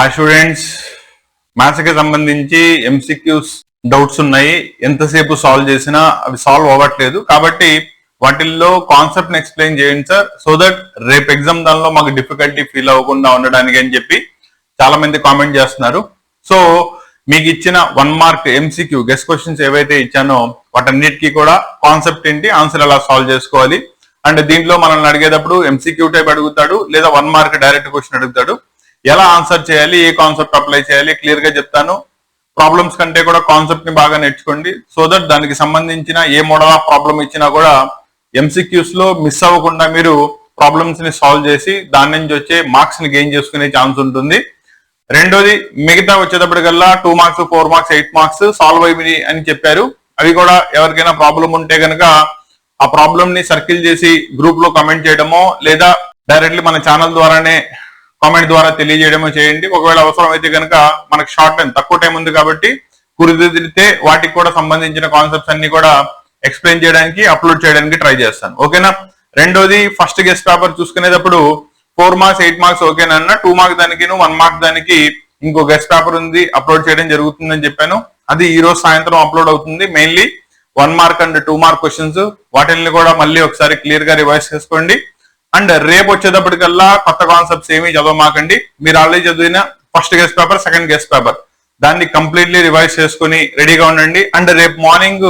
ఆ students maths కి సంబంధించి ఎంసీక్యూస్ డౌట్స్ ఉన్నాయి, ఎంతసేపు సాల్వ్ చేసినా అవి సాల్వ్ అవ్వట్లేదు. కాబట్టి వాటిల్లో కాన్సెప్ట్ ని ఎక్స్ప్లెయిన్ చేయండి సార్, సో దట్ రేపు ఎగ్జామ్ దానిలో మాకు డిఫికల్టీ ఫీల్ అవ్వకుండా ఉండడానికి అని చెప్పి చాలా మంది కామెంట్ చేస్తున్నారు. సో మీకు ఇచ్చిన 1 మార్క్ ఎంసీక్యూ గెస్ట్ క్వశ్చన్స్ ఏవైతే ఇచ్చానో వాటన్నిటికీ కూడా కాన్సెప్ట్ ఏంటి, ఆన్సర్ ఎలా సాల్వ్ చేసుకోవాలి, అండ్ దీంట్లో మనల్ని అడిగేటప్పుడు ఎంసీక్యూ టైప్ అడుగుతాడు లేదా 1 మార్క్ డైరెక్ట్ క్వశ్చన్ అడుగుతాడు. ఎలా ఆన్సర్ చేయాలి, ఏ కాన్సెప్ట్ అప్లై చేయాలి క్లియర్ గా చెప్తాను. ప్రాబ్లమ్స్ కంటే కూడా కాన్సెప్ట్ ని బాగా నేర్చుకోండి, సో దట్ దానికి సంబంధించిన ఏ మోడల్ ఆఫ్ ప్రాబ్లం ఇచ్చినా కూడా ఎంసీక్యూస్ లో మిస్ అవ్వకుండా మీరు ప్రాబ్లమ్స్ ని సాల్వ్ చేసి దాని నుంచి వచ్చే మార్క్స్ ని గెయిన్ చేసుకునే ఛాన్స్ ఉంటుంది. రెండోది మిగతా వచ్చేటప్పటికల్లా 2 మార్క్స్ 4 మార్క్స్ 8 మార్క్స్ సాల్వ్ అయ్యి అని చెప్పారు. అవి కూడా ఎవరికైనా ప్రాబ్లం ఉంటే కనుక ఆ ప్రాబ్లం ని సర్కిల్ చేసి గ్రూప్ లో కమెంట్ చేయడమో లేదా డైరెక్ట్లీ మన ఛానల్ ద్వారానే కామెంట్ ద్వారా తెలియజేయడమో చేయండి. ఒకవేళ అవసరం అయితే కనుక మనకు షార్ట్ టైం తక్కువ టైం ఉంది కాబట్టి కుదిరితే వాటికి కూడా సంబంధించిన కాన్సెప్ట్స్ అన్ని కూడా ఎక్స్ప్లెయిన్ చేయడానికి అప్లోడ్ చేయడానికి ట్రై చేస్తాను. ఓకేనా. రెండోది ఫస్ట్ గెస్ట్ పేపర్ చూసుకునేటప్పుడు 4 మార్క్స్ 8 మార్క్స్ ఓకేనన్నా, 2 మార్క్స్ దానికి 1 మార్క్ దానికి ఇంకో గెస్ట్ పేపర్ ఉంది అప్లోడ్ చేయడం జరుగుతుందని చెప్పాను. అది ఈ రోజు సాయంత్రం అప్లోడ్ అవుతుంది. Mainly 1 mark and 2 mark questions వాటిని కూడా మళ్ళీ ఒకసారి క్లియర్ గా రివైజ్ చేసుకోండి. అండ్ రేపు వచ్చేటప్పటికల్లా కొత్త కాన్సెప్ట్స్ ఏమీ చదవమాకండి. మీరు ఆల్రెడీ చదివిన first guest paper second guest paper దాన్ని కంప్లీట్లీ రివైజ్ చేసుకుని రెడీగా ఉండండి. అండ్ రేపు మార్నింగ్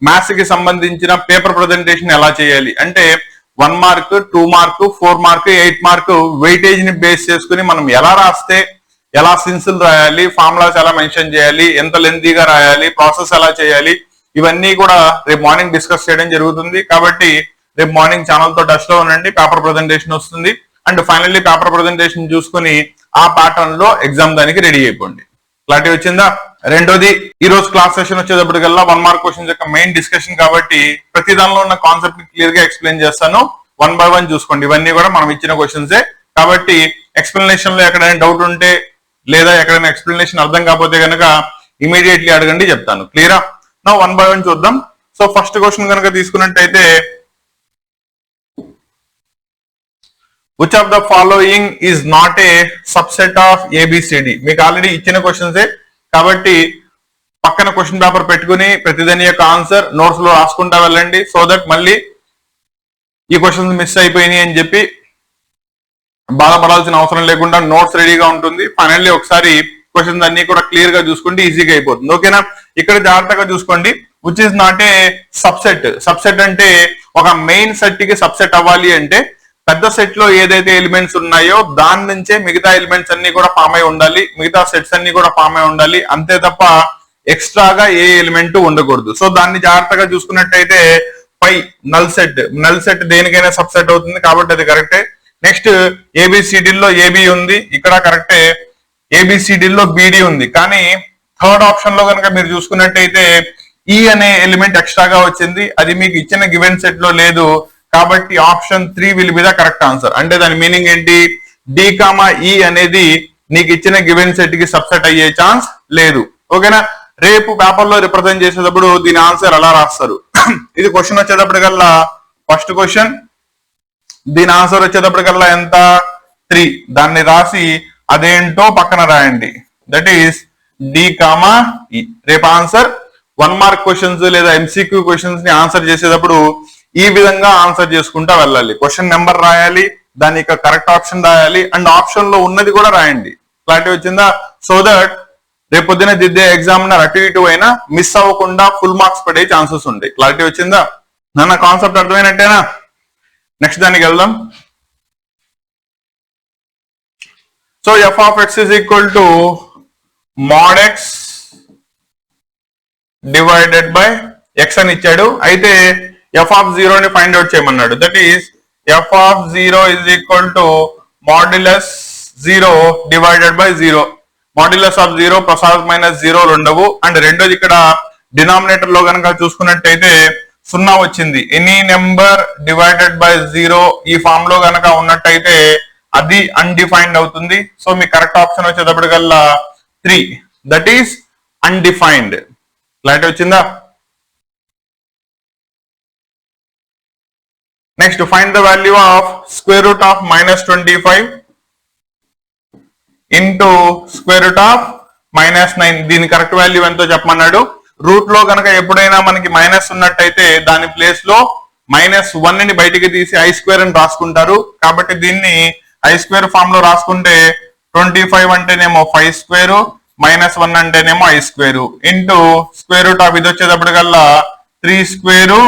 మ్యాథ్స్ కి సంబంధించిన పేపర్ ప్రజెంటేషన్ ఎలా చేయాలి అంటే 1 mark 2 mark 4 mark 8 mark weightage ని బేస్ చేసుకుని మనం ఎలా రాస్తే ఎలా సిన్సులు రాయాలి, ఫార్ములాస్ ఎలా మెన్షన్ చేయాలి, ఎంత లెంతీగా రాయాలి, ప్రాసెస్ ఎలా చేయాలి, ఇవన్నీ కూడా రేపు మార్నింగ్ డిస్కస్ చేయడం జరుగుతుంది. కాబట్టి రేపు మార్నింగ్ ఛానల్ తో టచ్ లో ఉండండి. పేపర్ ప్రజెంటేషన్ వస్తుంది. అండ్ ఫైనల్లీ పేపర్ ప్రజెంటేషన్ చూసుకుని ఆ ప్యాటర్న్ లో ఎగ్జామ్ దానికి రెడీ అయిపోండి. క్లారిటీ వచ్చిందా? రెండోది ఈ రోజు క్లాస్ సెషన్ వచ్చేటప్పటికల్లా 1 మార్క్ క్వశ్చన్స్ యొక్క మెయిన్ డిస్కషన్ కాబట్టి ప్రతి దానిలో ఉన్న కాన్సెప్ట్ ని క్లియర్ గా ఎక్స్ప్లెయిన్ చేస్తాను. 1 by 1 చూసుకోండి. ఇవన్నీ కూడా మనం ఇచ్చిన క్వశ్చన్సే కాబట్టి ఎక్స్ప్లెనేషన్ లో ఎక్కడైనా డౌట్ ఉంటే లేదా ఎక్కడైనా ఎక్స్ప్లెనేషన్ అర్థం కాకపోతే కనుక ఇమీడియట్లీ అడగండి, చెప్తాను. క్లియరా? నా 1 by 1 చూద్దాం. సో ఫస్ట్ క్వశ్చన్ కనుక తీసుకున్నట్టయితే which of the following is not a subset of ABCD? మీకు ఆల్రెడీ ఇచ్చిన క్వశ్చన్సే కాబట్టి పక్కన క్వశ్చన్ పేపర్ పెట్టుకుని ప్రతిదాని యొక్క ఆన్సర్ నోట్స్ లో రాసుకుంటా వెళ్ళండి, సో దట్ మళ్ళీ ఈ క్వశ్చన్స్ మిస్ అయిపోయినాయి అని చెప్పి బాధపడాల్సిన అవసరం లేకుండా నోట్స్ రెడీగా ఉంటుంది. ఫైనల్లీ ఒకసారి క్వశ్చన్స్ అన్ని కూడా క్లియర్ గా చూసుకుంటే ఈజీగా అయిపోతుంది. ఓకేనా. ఇక్కడ జాగ్రత్తగా చూసుకోండి. Which is not a subset. Subset అంటే ఒక మెయిన్ సెట్ కి సబ్సెట్ అవ్వాలి అంటే పెద్ద సెట్ లో ఏదైతే ఎలిమెంట్స్ ఉన్నాయో దాని నుంచే మిగతా ఎలిమెంట్స్ అన్ని కూడా ఫామ్ అయి ఉండాలి, మిగతా సెట్స్ అన్ని కూడా ఫామ్ అయి ఉండాలి, అంతే తప్ప ఎక్స్ట్రాగా ఏ ఎలిమెంట్ ఉండకూడదు. సో దాన్ని జాగ్రత్తగా చూసుకున్నట్టయితే పై నల్ సెట్ దేనికైనా సబ్సెట్ అవుతుంది కాబట్టి అది కరెక్టే. నెక్స్ట్ ఏబిసిడిలో ఏబి ఉంది, ఇక్కడ కరెక్టే. ఏబిసిడిలో బిడి ఉంది, కానీ థర్డ్ ఆప్షన్ లో కనుక మీరు చూసుకున్నట్టయితే ఈ అనే ఎలిమెంట్ ఎక్స్ట్రాగా వచ్చింది, అది మీకు ఇచ్చిన గివెన్ సెట్ లో లేదు కాబట్టి option 3 will be the correct answer. అంటే దాని మీనింగ్ ఏంటి, డి కామా ఈ అనేది నీకు ఇచ్చిన గివెన్ సెట్ కి సబ్సెట్ అయ్యే ఛాన్స్ లేదు. ఓకేనా. రేపు పేపర్ లో రిప్రజెంట్ చేసేటప్పుడు దీని ఆన్సర్ ఎలా రాస్తారు, ఇది క్వశ్చన్ వచ్చేటప్పటికల్లా ఫస్ట్ క్వశ్చన్, దీని ఆన్సర్ వచ్చేటప్పటికల్లా ఎంత 3, దాన్ని రాసి అదేంటో పక్కన రాయండి, దట్ ఈస్ డి కామా ఈ. రేపు ఆన్సర్ 1 మార్క్ క్వశ్చన్స్ లేదా ఎంసీక్యూ క్వశ్చన్స్ ని ఆన్సర్ చేసేటప్పుడు ఈ విధంగా ఆన్సర్ చేసుకుంటా వెళ్ళాలి. క్వశ్చన్ నెంబర్ రాయాలి, దాని యొక్క కరెక్ట్ ఆప్షన్ రాయాలి, అండ్ ఆప్షన్ లో ఉన్నది కూడా రాయండి. క్లారిటీ వచ్చిందా? సో దట్ రేపు పొద్దున దిద్దే ఎగ్జామినర్ అటు ఇటు అయినా మిస్ అవ్వకుండా ఫుల్ మార్క్స్ పడే ఛాన్సెస్ ఉంటాయి. క్లారిటీ వచ్చిందా? నన్న కాన్సెప్ట్ అర్థమైనట్టేనా? నెక్స్ట్ దానికి వెళ్దాం. So F of X is equal to mod x divided by X అని ఇచ్చాడు. అయితే ఎఫ్ ఆఫ్ 0 ని ఫైండ్ అవుట్ చేయమన్నాడు. That is F of 0 is equal to modulus 0 divided by 0. Modulus of 0 plus or minus 0 ఉండవు. And రెండోది ఇక్కడ denominator లో కనుక చూసుకున్నట్టయితే 0 వచ్చింది. ఎనీ నెంబర్ డివైడెడ్ బై 0 ఈ ఫామ్ లో కనుక ఉన్నట్టయితే అది అన్డిఫైన్డ్ అవుతుంది. సో మీ కరెక్ట్ ఆప్షన్ వచ్చేటప్పటికల్లా 3, దట్ ఈస్ అన్డిఫైన్డ్. క్లారిటీ వచ్చిందా? Next find the value of square root of -25 into square root of -9. దీని కరెక్ట్ వాల్యూ ఎంతో చెప్పమన్నాడు. రూట్ లో కనుక ఎప్పుడైనా మనకి మైనస్ ఉన్నట్టయితే దాని ప్లేస్ లో -1 ని బయటికి తీసి i² అని రాసుకుంటారు. కాబట్టి దీన్ని i² ఫామ్ లో రాసుకుంటే 25 అంటేనేమో 5² -1 అంటేనేమో i² into square root of ఇది వచ్చేటప్పటికల్లా 3²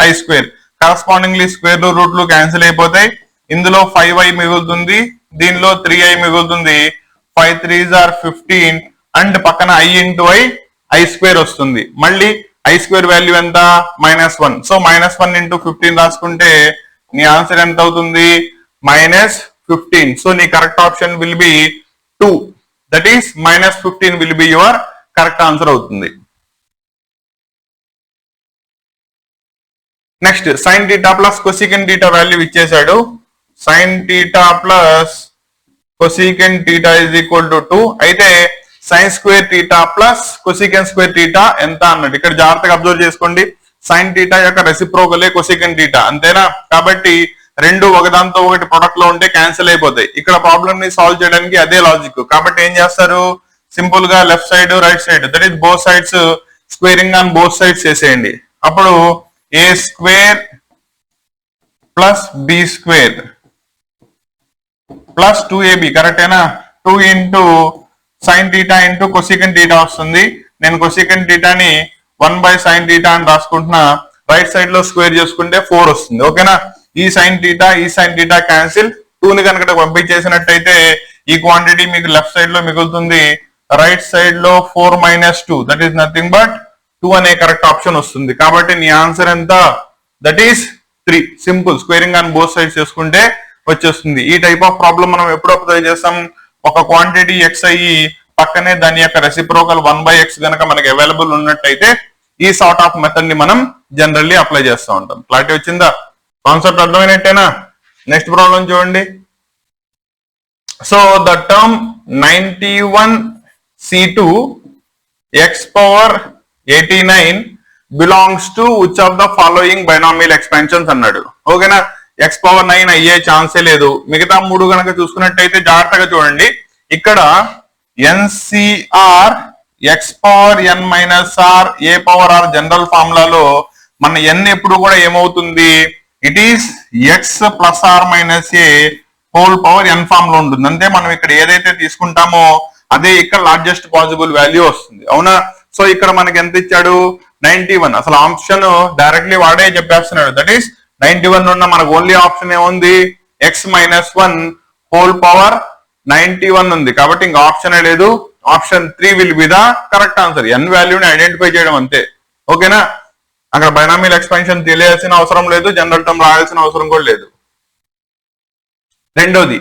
i². కరస్పాండింగ్లీ స్క్వేర్ రూట్లు క్యాన్సిల్ అయిపోతాయి. ఇందులో 5i మిగులుతుంది, దీనిలో 3i మిగులుతుంది. 5 3s are 15 అండ్ పక్కన i ఇంటూ i² వస్తుంది. మళ్ళీ i² వాల్యూ ఎంత -1. సో -1 ఇంటూ 15 రాసుకుంటే నీ ఆన్సర్ ఎంత అవుతుంది -15. సో నీ correct option will be 2. That is -15 will be your correct answer అవుతుంది. Next sin θ plus cosecant θ value ఇచ్చేసాడు. sin θ plus cosecant θ is equal to 2. అయితే sin² θ ప్లస్ cosecant స్క్వేర్ θ ఎంత అన్నట్టు ఇక్కడ జాగ్రత్తగా అబ్జర్వ్ చేసుకోండి. sin θ యొక్క రెసిప్రోకలే cosecant θ, అంతేనా? కాబట్టి రెండు ఒకదాంతో ఒకటి ప్రొడక్ట్ లో ఉంటే క్యాన్సిల్ అయిపోతాయి. ఇక్కడ ప్రాబ్లమ్ ని సాల్వ్ చేయడానికి అదే లాజిక్. కాబట్టి ఏం చేస్తారు, సింపుల్ గా left side right side that is both sides squaring on both sides చేసేయండి. అప్పుడు a² plus b² plus 2ab కరెక్టేనా? 2 ఇంటూ sin θ ఇంటూ cosecant θ వస్తుంది. నేను cosecant θ ని 1/sin θ అని రాసుకుంటున్నా. రైట్ సైడ్ లో స్క్వేర్ చేసుకుంటే 4 వస్తుంది. ఓకేనా? ఈ sin θ క్యాన్సిల్. 2 ని కనుక పంపించేసినట్టయితే ఈ క్వాంటిటీ మీకు లెఫ్ట్ సైడ్ లో మిగులుతుంది. రైట్ సైడ్ లో 4 - 2 దట్ ఈస్ నథింగ్ బట్ 2 అనే కరెక్ట్ ఆప్షన్ వస్తుంది. కాబట్టి నీ ఆన్సర్ ఎంత? That is 3. Simple squaring on both sides చేసుకుంటే వచ్చేస్తుంది. ఈ టైప్ ఆఫ్ ప్రాబ్లం మనం ఎప్పుడు అప్లై చేస్తాం, ఒక క్వాంటిటీ x అయ్యి పక్కనే దాని యొక్క రెసిప్రోకల్ 1/x కనుక మనకి అవైలబుల్ ఉన్నట్టయితే ఈ సార్ట్ ఆఫ్ మెథడ్ ని మనం జనరల్లీ అప్లై చేస్తూ ఉంటాం. క్లారిటీ వచ్చిందా? కాన్సెప్ట్ అర్థమైనట్టేనా? నెక్స్ట్ ప్రాబ్లం చూడండి. So the term 91c2 x⁻89 belongs to which of the following binomial expansions అన్నాడు. ఓకేనా? x⁻9 అయ్యే ఛాన్సే లేదు. మిగతా 3 కనుక చూసుకున్నట్టయితే జాగ్రత్తగా చూడండి. ఇక్కడ NCR x⁻n-r a⁻r జనరల్ ఫార్ములాలో మన n ఎప్పుడు కూడా ఏమవుతుంది, it is x + r - a whole power n form లో ఉంటుంది. అంటే మనం ఇక్కడ ఏదైతే తీసుకుంటామో అదే ఇక్కడ లార్జెస్ట్ పాసిబుల్ వాల్యూ వస్తుంది. అవునా? సో ఇక్కడ మనకి ఎంత ఇచ్చాడు 91. అసలు ఆప్షన్ డైరెక్ట్లీ వాడే చెప్పేస్తున్నాడు. దట్ ఈస్ 91 ఉన్న మనకు ఓన్లీ ఆప్షన్ ఏముంది, x - 1 హోల్ పవర్ 91 ఉంది. కాబట్టి ఇంకా ఆప్షన్ లేదు. Option 3 will be the correct answer. n వాల్యూని ఐడెంటిఫై చేయడం అంతే. ఓకేనా? అక్కడ బైనామియల్ ఎక్స్పాన్షన్ తెలియాల్సిన అవసరం లేదు, జనరల్ టర్మ్ రాయాల్సిన అవసరం కూడా లేదు. రెండోది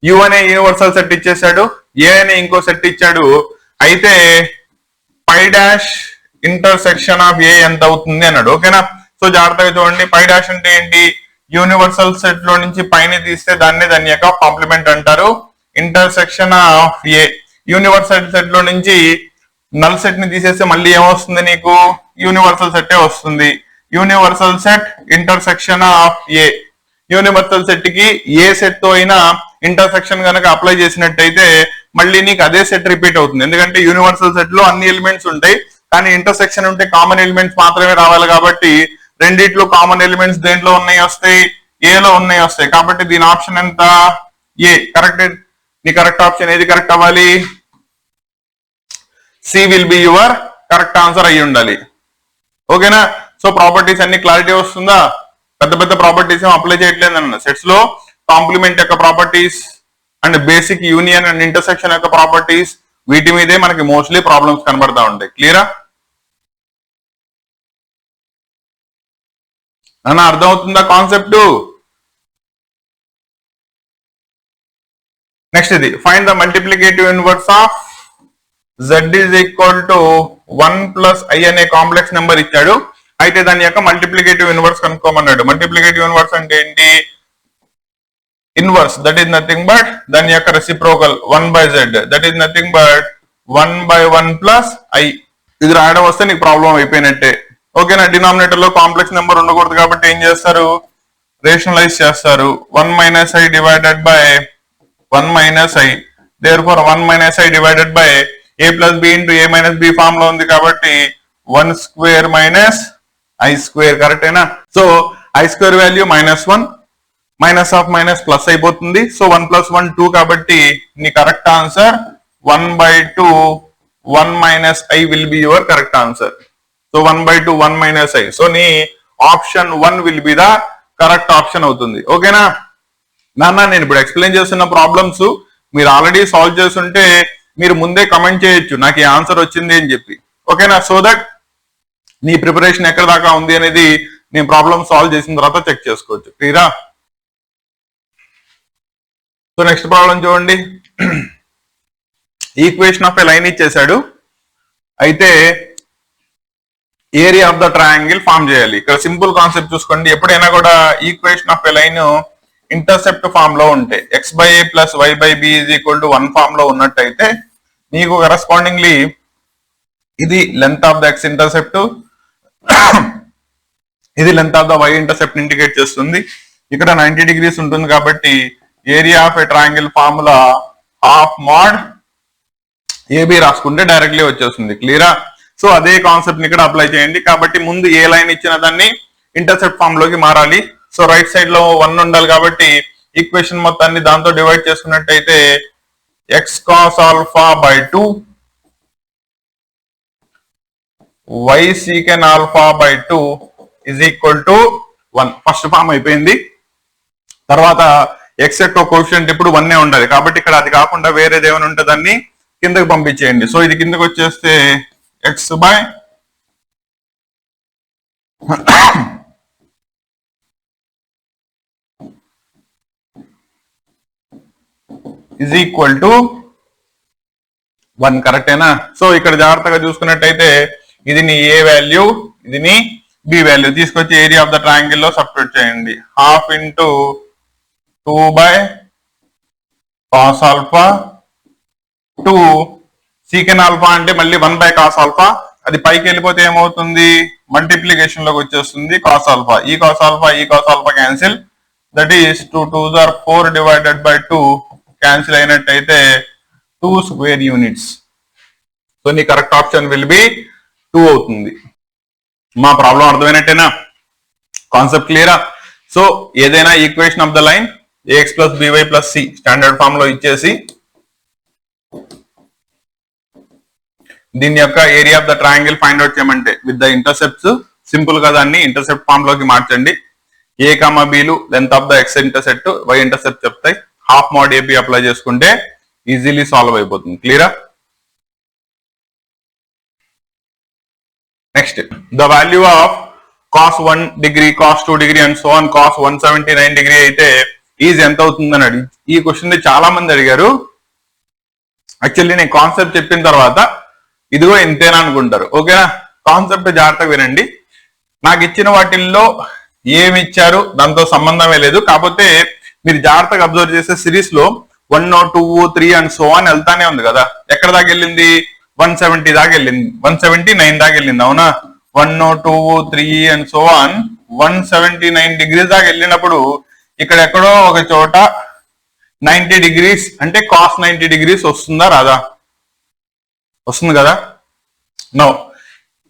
u అనే యూనివర్సల్ సెట్ ఇచ్చేసాడు, a అనే ఇంకో సెట్ ఇచ్చాడు. అయితే π' ఇంటర్సెక్షన్ ఆఫ్ a ఎంత అవుతుంది అన్నాడు. ఓకేనా? సో జాగ్రత్తగా చూడండి. π' అంటే ఏంటి, యూనివర్సల్ సెట్ లో నుంచి పైన తీస్తే దాన్ని దాని యొక్క కాంప్లిమెంట్ అంటారు. Intersection of a universal set లో నుంచి నల్ సెట్ ని తీసేస్తే మళ్ళీ ఏమొస్తుంది నీకు, యూనివర్సల్ సెట్ వస్తుంది. Universal set intersection of a universal set కి ఏ సెట్ తో అయినా ఇంటర్సెక్షన్ కనుక అప్లై చేసినట్టయితే మళ్ళీ నీకు అదే సెట్ రిపీట్ అవుతుంది. ఎందుకంటే యూనివర్సల్ సెట్ లో అన్ని ఎలిమెంట్స్ ఉంటాయి, కానీ ఇంటర్సెక్షన్ ఉంటే కామన్ ఎలిమెంట్స్ మాత్రమే రావాలి. కాబట్టి రెండిట్లో కామన్ ఎలిమెంట్స్ దేంట్లో ఉన్నాయి వస్తాయి, ఏ లో ఉన్నాయి వస్తాయి. కాబట్టి దీని ఆప్షన్ ఎంత, ఏ. కరెక్ట్. నీ కరెక్ట్ ఆప్షన్ ఏది కరెక్ట్ అవ్వాలి, C will be your correct answer అయ్యి ఉండాలి. ఓకేనా? సో ప్రాపర్టీస్ అన్ని క్లారిటీ వస్తుందా? పెద్ద పెద్ద ప్రాపర్టీస్ ఏం అప్లై చేయట్లేదు అన్న. సెట్స్ లో కాంప్లిమెంట్ యొక్క properties and basic union and intersection యొక్క ప్రాపర్టీస్, వీటి మీదే మనకి మోస్ట్లీ ప్రాబ్లమ్స్ కనబడతా ఉంటాయి. క్లియరా అన్న? అర్థమవుతుందా కాన్సెప్ట్? నెక్స్ట్ ఇది find the multiplicative inverse of z is equal to 1 + i అనే కాంప్లెక్స్ నెంబర్ ఇచ్చాడు. అయితే దాని యొక్క మల్టిప్లికేటివ్ ఇన్వర్స్ కనుక్కోమన్నాడు. మల్టిప్లికేటివ్ ఇన్వర్స్ అంటే ఏంటి, inverse that is nothing but దాని యొక్క reciprocal 1/z that is nothing but 1/1 + i. ఇది రాయడం వస్తే నీకు ప్రాబ్లం అయిపోయినట్టే. ఓకేనా? డినామినేటర్ లో కాంప్లెక్స్ నెంబర్ ఉండకూడదు కాబట్టి ఏం చేస్తారు, రేషనలైజ్ చేస్తారు. 1 - i divided by 1 - i therefore 1 minus I divided by A plus B into A minus B form లో ఉంది కాబట్టి 1 స్క్వేర్ మైనస్ ఐ స్క్వేర్ కరెక్టేనా. So I square value -1 minus of minus plus అయిపోతుంది. సో 1 + 1 2 కాబట్టి నీ correct answer 1/2 1 minus I will be your correct answer. So 1/2 1 minus I. So నీ option 1 will be the correct option అవుతుంది. ఓకేనా నాన్న, నేను ఇప్పుడు ఎక్స్ప్లెయిన్ చేస్తున్న ప్రాబ్లమ్స్ మీరు ఆల్రెడీ సాల్వ్ చేస్తుంటే మీరు ముందే కమెంట్ చేయొచ్చు నాకు ఈ ఆన్సర్ వచ్చింది అని చెప్పి. ఓకేనా, సో దట్ నీ ప్రిపరేషన్ ఎక్కడ దాకా ఉంది అనేది నేను ప్రాబ్లమ్ సాల్వ్ చేసిన తర్వాత చెక్ చేసుకోవచ్చు. క్లియరా? సో నెక్స్ట్ ప్రాబ్లం చూడండి. ఈక్వేషన్ ఆఫ్ ఎ లైన్ ఇచ్చేసాడు, అయితే area of the triangle form చేయాలి. ఇక్కడ సింపుల్ కాన్సెప్ట్ చూసుకోండి. ఎప్పుడైనా కూడా equation of a line intercept form లో ఉంటే x/a + y/b = 1 ఫామ్ లో ఉన్నట్టయితే నీకు కరెస్పాండింగ్లీ ఇది length of the x intercept, ఇది length of the y intercept indicate చేస్తుంది. ఇక్కడ 90 degrees ఉంటుంది కాబట్టి area of a triangle formula half mod AB రాసుకుంటే డైరెక్ట్లీ వచ్చేస్తుంది. క్లియరా? సో అదే కాన్సెప్ట్ ని ఇక్కడ అప్లై చేయండి. కాబట్టి ముందు ఏ లైన్ ఇచ్చిన దాన్ని ఇంటర్సెప్ట్ ఫామ్ లోకి మారాలి. సో రైట్ సైడ్ లో 1 ఉండాలి కాబట్టి ఈక్వేషన్ మొత్తాన్ని దాంతో డివైడ్ చేసుకున్నట్టయితే x cos alpha by 2 y secant alpha by 2 is equal to 1. First form అయిపోయింది. తర్వాత x యొక్క కోఎఫిషియంట్ ఇప్పుడు 1 ఉండాలి కాబట్టి ఇక్కడ అది కాకుండా వేరేది ఏమైనా ఉంటే దాన్ని కిందకి పంపించేయండి. సో ఇది కిందకి వచ్చేస్తే x by is equal to 1 కరెక్టేనా. సో ఇక్కడ జాగ్రత్తగా చూసుకున్నట్టయితే ఇది నీ ఏ వాల్యూ, ఇది నీ బి వాల్యూ తీసుకొచ్చి ఏరియా ఆఫ్ ద ట్రయాంగిల్ లో సబ్స్టిట్యూట్ చేయండి. 1/2 × 2/cos alpha 2 secant alpha అంటే మళ్ళీ 1/cos alpha, అది పైకి వెళ్ళిపోతే ఏమవుతుంది మల్టిప్లికేషన్ లోకి వచ్చేస్తుంది cos alpha. ఈ cos alpha cancel, that is 2 2s are 4 divided by 2 cancel అయినట్టయితే 2 స్క్వేర్ యూనిట్స్. సో నీ కరెక్ట్ ఆప్షన్ విల్ బి 2 అవుతుంది. మా ప్రాబ్లం అర్థమైనట్టేనా? కాన్సెప్ట్ క్లియరా? సో ఏదైనా equation of the line ax + by + c standard form లో ఇచ్చేసి దీని యొక్క area of the triangle find out చేయమంటే విత్ ద ఇంటర్సెప్ట్స్ సింపుల్ గా దాన్ని ఇంటర్సెప్ట్ ఫామ్ లోకి మార్చండి. a, bలు length of the x intercept y intercept చెప్తాయి. హాఫ్ మోడ్ AB అప్లై చేసుకుంటే ఈజీలీ సాల్వ్ అయిపోతుంది. క్లియరా? Next the value of cos 1 degree, cos 2 degree and so on cos 179 degree అయితే ఈజ్ ఎంత అవుతుందని అడిగి ఈ క్వశ్చన్ చాలా మంది అడిగారు. యాక్చువల్లీ నేను కాన్సెప్ట్ చెప్పిన తర్వాత ఇదిగో ఇంతేనా అనుకుంటారు. ఓకేనా, కాన్సెప్ట్ జాగ్రత్తగా వినండి. నాకు ఇచ్చిన వాటిల్లో ఏమి ఇచ్చారు దాంతో సంబంధమే లేదు. కాకపోతే మీరు జాగ్రత్తగా అబ్జర్వ్ చేసే సిరీస్ లో 1 2 3 అండ్ సో ఆన్ వెళ్తానే ఉంది కదా. ఎక్కడ దాకా వెళ్ళింది? 170 దాకా వెళ్ళింది, 179 దాకా వెళ్ళింది. అవునా? 1 2 3 అండ్ సో ఆన్ 179 degrees దాకా వెళ్ళినప్పుడు ఇక్కడ ఎక్కడో ఒక చోట 90 degrees అంటే cos 90 degrees వస్తుందా రాదా? వస్తుంది కదా. నో,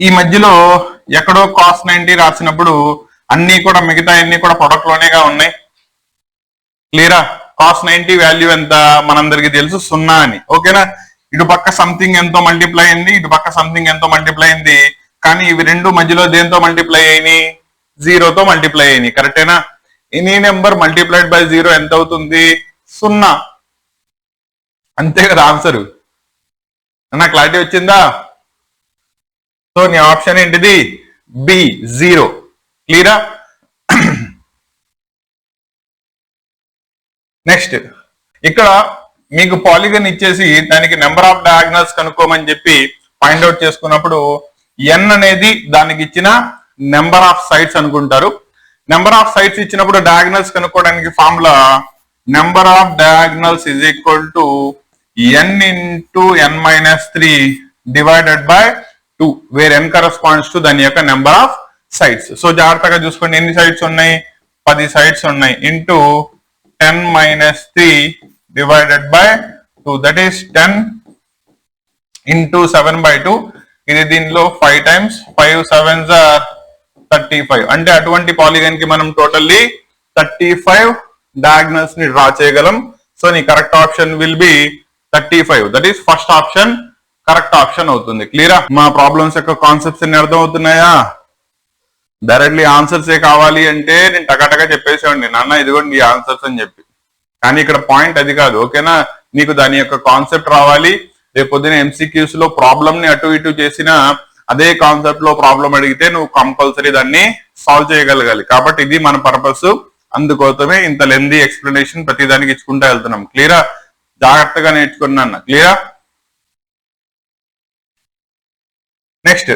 ఈ మధ్యలో ఎక్కడో cos 90 రాసినప్పుడు అన్ని కూడా మిగతా అన్ని కూడా ప్రొడక్ట్ లోనేగా ఉన్నాయి. క్లియరా? cos 90 వాల్యూ ఎంత మనందరికి తెలుసు 0 అని. ఓకేనా, ఇటు పక్క సంథింగ్ ఎంతో మల్టిప్లై అయింది, ఇటు పక్క సంథింగ్ ఎంతో మల్టిప్లై అయింది. కానీ ఇవి రెండు మధ్యలో దేంతో మల్టిప్లై అయినాయి? 0తో మల్టిప్లై అయినాయి. కరెక్టేనా? ఎనీ నెంబర్ మల్టిప్లైడ్ బై 0 ఎంత అవుతుంది? 0. అంతే కదా ఆన్సర్. అన్న క్లారిటీ వచ్చిందా? సో నీ ఆప్షన్ ఏంటిది? బి, 0. క్లియరా? నెక్స్ట్ ఇక్కడ మీకు పాలిగన్ ఇచ్చేసి దానికి నెంబర్ ఆఫ్ డయాగ్నల్స్ కనుక్కోమని చెప్పి ఫైండ్ అవుట్ చేసుకున్నప్పుడు n అనేది దానికి ఇచ్చిన నెంబర్ ఆఫ్ సైడ్స్ అనుకుంటారు. నెంబర్ ఆఫ్ సైడ్స్ ఇచ్చినప్పుడు డయాగ్నల్స్ కనుక్కోవడానికి formula number of diagonals is equal to n into n minus 3 divided by 2 where n corresponds to దాని యొక్క నెంబర్ ఆఫ్ సైడ్స్. సో జాగ్రత్తగా చూసుకోండి, ఎన్ని సైడ్స్ ఉన్నాయి? 10 సైడ్స్ ఉన్నాయి. Into 10 - 3 divided by 2 that is 10 into 7/2. ఇది దీనిలో 5 times 5 7s are 35. అంటే అటువంటి పాలిగన్ కి మనం టోటల్లీ 35 డయాగ్నల్స్ ని డ్రా చేయగలం. సో నీ correct option will B 35. That is first option correct option అవుతుంది. క్లియరా? మా ప్రాబ్లమ్స్ యొక్క కాన్సెప్ట్స్ అన్ని అర్థం అవుతున్నాయా? డైరెక్ట్లీ ఆన్సర్స్ ఏ కావాలి అంటే నేను టకాటగా చెప్పేసేవాడిని, నాన్న ఇదిగోండి ఈ ఆన్సర్స్ అని చెప్పి. కానీ ఇక్కడ పాయింట్ అది కాదు. ఓకేనా? నీకు దాని యొక్క కాన్సెప్ట్ రావాలి. రేపు పొద్దున ఎంసీక్యూస్ లో ప్రాబ్లమ్ ని అటు ఇటు చేసిన అదే కాన్సెప్ట్ లో ప్రాబ్లం అడిగితే నువ్వు కంపల్సరీ దాన్ని సాల్వ్ చేయగలగాలి. కాబట్టి ఇది మన పర్పస్. అందుకోసమే ఇంత లెందీ ఎక్స్ప్లెనేషన్ ప్రతి దానికి ఇచ్చుకుంటూ వెళ్తున్నాం. క్లియరా? జాగ్రత్తగా నేర్చుకున్నాను. క్లియరా? Next,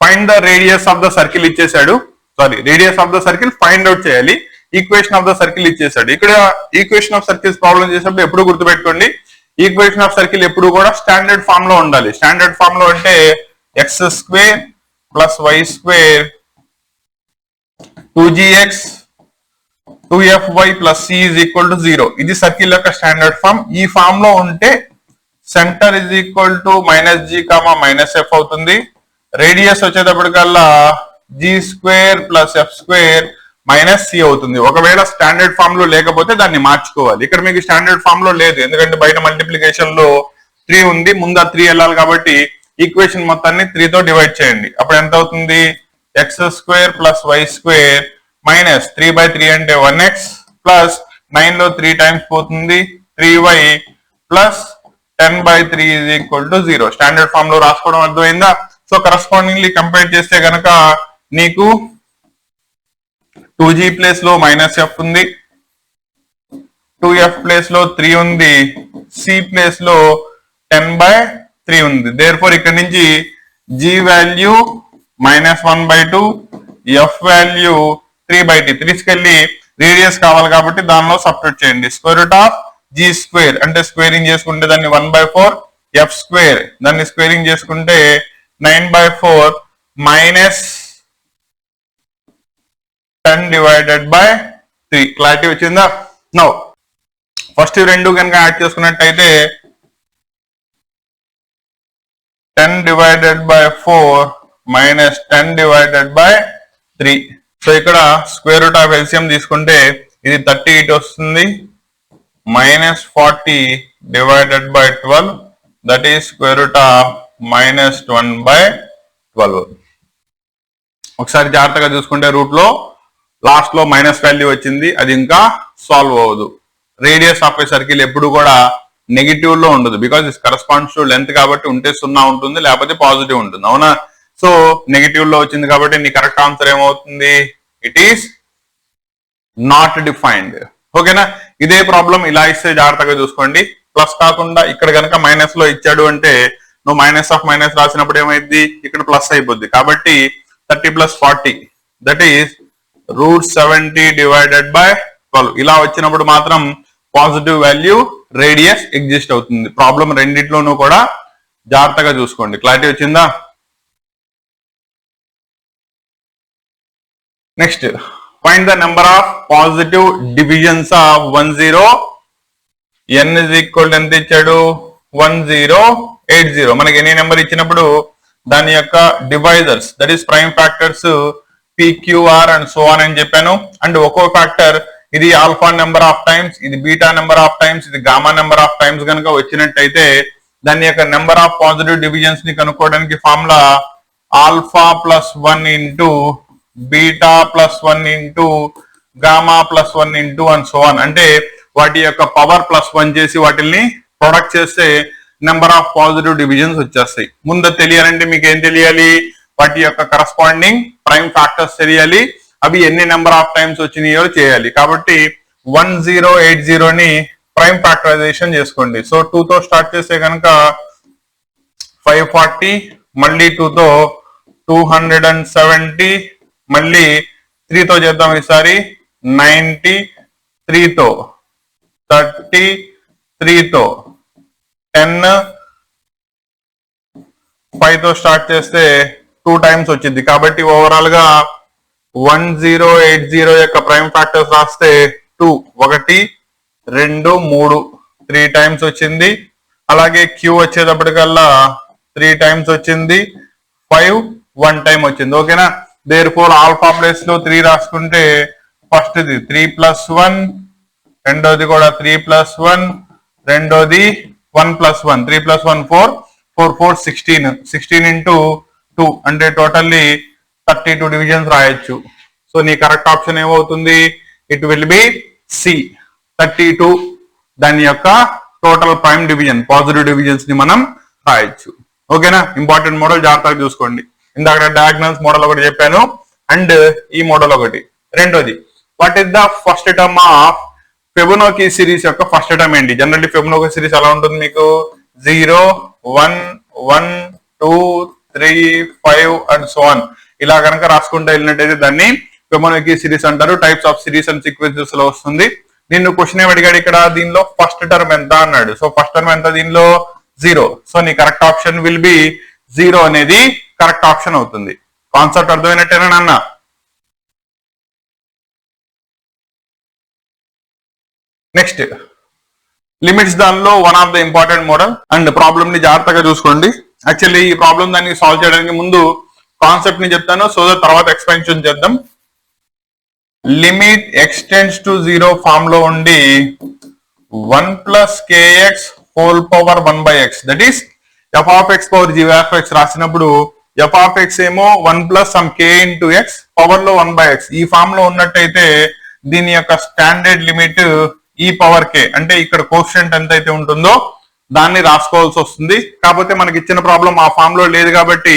find the radius of the circle ఇచ్చేసాడు. Sorry, radius of the circle find out చేయాలి. ఈక్వేషన్ ఆఫ్ ద సర్కిల్ ఇచ్చేసాడు. ఇక్కడ ఈక్వేషన్ ఆఫ్ సర్కిల్స్ ప్రాబ్లం చేసినప్పుడు ఎప్పుడు గుర్తుపెట్టుకోండి, ఈక్వేషన్ ఆఫ్ సర్కిల్ ఎప్పుడు కూడా స్టాండర్డ్ ఫామ్ లో ఉండాలి. స్టాండర్డ్ ఫామ్ లో అంటే X square plus Y square 2gx 2fy plus C is equal to 0. ఇది సర్కిల్ యొక్క స్టాండర్డ్ ఫామ్. ఈ ఫామ్ లో ఉంటే centre is equal to -g, -f అవుతుంది. రేడియస్ వచ్చేటప్పటికల్లా g² ప్లస్ f² - c అవుతుంది. ఒకవేళ స్టాండర్డ్ ఫామ్ లో లేకపోతే దాన్ని మార్చుకోవాలి. ఇక్కడ మీకు స్టాండర్డ్ ఫామ్ లో లేదు, ఎందుకంటే బయట మల్టిప్లికేషన్ లో 3 ఉంది, ముందు ఆ 3 వెళ్ళాలి. కాబట్టి ఈక్వేషన్ మొత్తాన్ని 3 తో డివైడ్ చేయండి. అప్పుడు ఎంత అవుతుంది? x² ప్లస్ y² మైనస్ 3/3 అంటే 1x ప్లస్ 9 లో 3 టైమ్స్ పోతుంది 3y plus 10/3 is equal to 0. Standard form లో రాసుకోవడం అర్థమైందా? సో కరస్పాండింగ్లీ కంపేర్ చేస్తే గనక నీకు 2g ప్లేస్ లో -f ఉంది, 2f ప్లేస్ లో 3 ఉంది, c ప్లేస్ లో 10/3 ఉంది. దేర్ఫోర్ ఇక్కడ నుంచి g వాల్యూ -1/2, f వాల్యూ 3/3 తీసుకెళ్లి రేడియస్ కావాలి కాబట్టి దానిలో సబ్స్టిట్యూట్ చేయండి. √g² అంటే స్క్వేరింగ్ చేసుకుంటే దాన్ని 1/4, f² దాన్ని స్క్వేరింగ్ చేసుకుంటే 9/4 మైనస్ 10/3. క్లారిటీ వచ్చిందా? నౌ ఫస్ట్ ఇవి రెండు కనుక యాడ్ చేసుకున్నట్టయితే 10/4 మైనస్ 10/3. సో ఇక్కడ స్క్వేర్ రూట్ ఆఫ్ ఎల్సిఎం తీసుకుంటే ఇది 38 వస్తుంది, -40/12 that is square root of -1/12. ఒకసారి జాగ్రత్తగా చూసుకుంటే రూట్ లో లాస్ట్ లో మైనస్ వాల్యూ వచ్చింది, అది ఇంకా సాల్వ్ అవ్వదు. రేడియస్ ఆఫ్ ఏ సర్కిల్ ఎప్పుడు కూడా నెగిటివ్ లో ఉండదు, because is corresponds to length కాబట్టి ఉంటే 0 ఉంటుంది, లేకపోతే పాజిటివ్ ఉంటుంది. అవునా? సో నెగిటివ్ లో వచ్చింది కాబట్టి నీ కరెక్ట్ ఆన్సర్ ఏమవుతుంది? It is not defined. ఓకేనా? ఇదే ప్రాబ్లం ఇలా ఇస్తే జాగ్రత్తగా చూసుకోండి. ప్లస్ కాకుండా ఇక్కడ కనుక మైనస్ లో ఇచ్చాడు అంటే నువ్వు మైనస్ ఆఫ్ మైనస్ రాసినప్పుడు ఏమైంది? ఇక్కడ ప్లస్ అయిపోద్ది. కాబట్టి 30 + 40 దట్ ఈస్ √70/12. ఇలా వచ్చినప్పుడు మాత్రం పాజిటివ్ వాల్యూ రేడియస్ ఎగ్జిస్ట్ అవుతుంది. ప్రాబ్లం రెండిట్లోనూ కూడా జాగ్రత్తగా చూసుకోండి. క్లారిటీ వచ్చిందా? Next, find the number of positive divisions of 10. n is equal ఎంత ఇచ్చాడు? 1080. మనకి ఎనీ నెంబర్ ఇచ్చినప్పుడు దాని యొక్క divisors that is prime factors PQR and so on అని చెప్పాను. అండ్ ఒక్కో ఫ్యాక్టర్ ఇది ఆల్ఫా నెంబర్ ఆఫ్ టైమ్స్, ఇది బీటా నెంబర్ ఆఫ్ టైమ్స్, ఇది గామా నెంబర్ ఆఫ్ టైమ్స్ కనుక వచ్చినట్టయితే దాని యొక్క నెంబర్ ఆఫ్ పాజిటివ్ డివిజన్స్ ని కనుక్కోవడానికి formula alpha plus 1 into beta plus 1 into gamma plus 1 into and so on. అంటే వాటి యొక్క పవర్ +1 చేసి వాటిని ప్రొడక్ట్ చేస్తే నెంబర్ ఆఫ్ పాజిటివ్ డివిజన్స్ వచ్చేస్తాయి. ముందు తెలియాలంటే మీకు ఏం తెలియాలి? వాటి యొక్క కరస్పాండింగ్ ప్రైమ్ ఫ్యాక్టర్స్ తెలియాలి, అవి ఎన్ని నెంబర్ ఆఫ్ టైమ్స్ వచ్చినాయో చేయాలి. కాబట్టి 1080ని ప్రైమ్ ఫ్యాక్టరైజేషన్ చేసుకోండి. సో 2 తో స్టార్ట్ చేస్తే కనుక 540, మళ్ళీ 2 తో 270, మళ్ళీ 3 తో చేద్దాం ఈసారి 90, 3 తో 30, 3 తో 10, 5 తో స్టార్ట్ చేస్తే 2 టైమ్స్ వచ్చింది. కాబట్టి ఓవరాల్ గా 1080 యొక్క ప్రైమ్ ఫ్యాక్టర్స్ రాస్తే 2, 1, 2, 3 3 టైమ్స్ వచ్చింది. అలాగే క్యూ వచ్చేటప్పటికల్లా 3 టైమ్స్ వచ్చింది, 5 1 టైం వచ్చింది. ఓకేనా, దేర్ ఫోర్ ఆల్ఫా ప్లేస్ లో 3 రాసుకుంటే ఫస్ట్ ది 3 + 1, రెండోది కూడా 3 + 1, రెండోది 1 + 1, 3 + 1 4, 4 4 16, 16 into 2 అంటే టోటల్లీ 32 డివిజన్స్ రాయొచ్చు. సో నీ కరెక్ట్ ఆప్షన్ ఏమవుతుంది? ఇట్ విల్ బి సి, 32 దాని యొక్క total prime division, positive divisions ని మనం రాయొచ్చు. ఓకేనా, ఇంపార్టెంట్ మోడల్ జాగ్రత్తగా చూసుకోండి. ఇందాక డయాగ్నల్స్ మోడల్ ఒకటి చెప్పాను అండ్ ఈ మోడల్ ఒకటి. రెండోది, what is the first term of Fibonacci series యొక్క ఫస్ట్ టర్మ్ ఏంటి? జనరల్లీ ఫిబొనాకీ సిరీస్ ఎలా ఉంటుంది మీకు? 0 1 1 2 3 5 అండ్ సో ఆన్ ఇలా కనుక రాసుకుంటూ వెళ్ళినట్టయితే దాన్ని ఫిబొనాకీ సిరీస్ అంటారు. Types of series and sequences లో వస్తుంది. నిన్ను క్వశ్చన్ ఏమి అడిగాడు ఇక్కడ? దీనిలో ఫస్ట్ టర్మ్ ఎంత అన్నాడు. సో ఫస్ట్ టర్మ్ ఎంత దీనిలో? 0. సో నీ కరెక్ట్ ఆప్షన్ విల్ బి 0 అనేది కరెక్ట్ ఆప్షన్ అవుతుంది. కాన్సెప్ట్ అర్థమైనట్టేనా నాన్న? నెక్స్ట్ లిమిట్స్, దానిలో one of the important model and problem ని జాగ్రత్తగా చూసుకోండి. యాక్చువల్లీ ఈ ప్రాబ్లం దాన్ని సాల్వ్ చేయడానికి ముందు కాన్సెప్ట్ ని చెప్తాను, సో తర్వాత ఎక్స్పెన్షన్ చేద్దాం. లిమిట్ ఎక్స్టెండ్స్ టు 0 ఫామ్ లో ఉండి 1 + kx whole power 1/x, that is f of x power g of x రాసినప్పుడు f of x ఏమో 1 + some k into x power లో 1/x ఈ ఫామ్ లో ఉన్నట్టయితే దీని యొక్క standard limit e power k, అంటే ఇక్కడ కోఎఫిషియంట్ ఎంత అయితే ఉంటుందో దాన్ని రాసుకోవాల్సి వస్తుంది. కాకపోతే మనకి ఇచ్చిన ప్రాబ్లం ఆ ఫామ్ లో లేదు కాబట్టి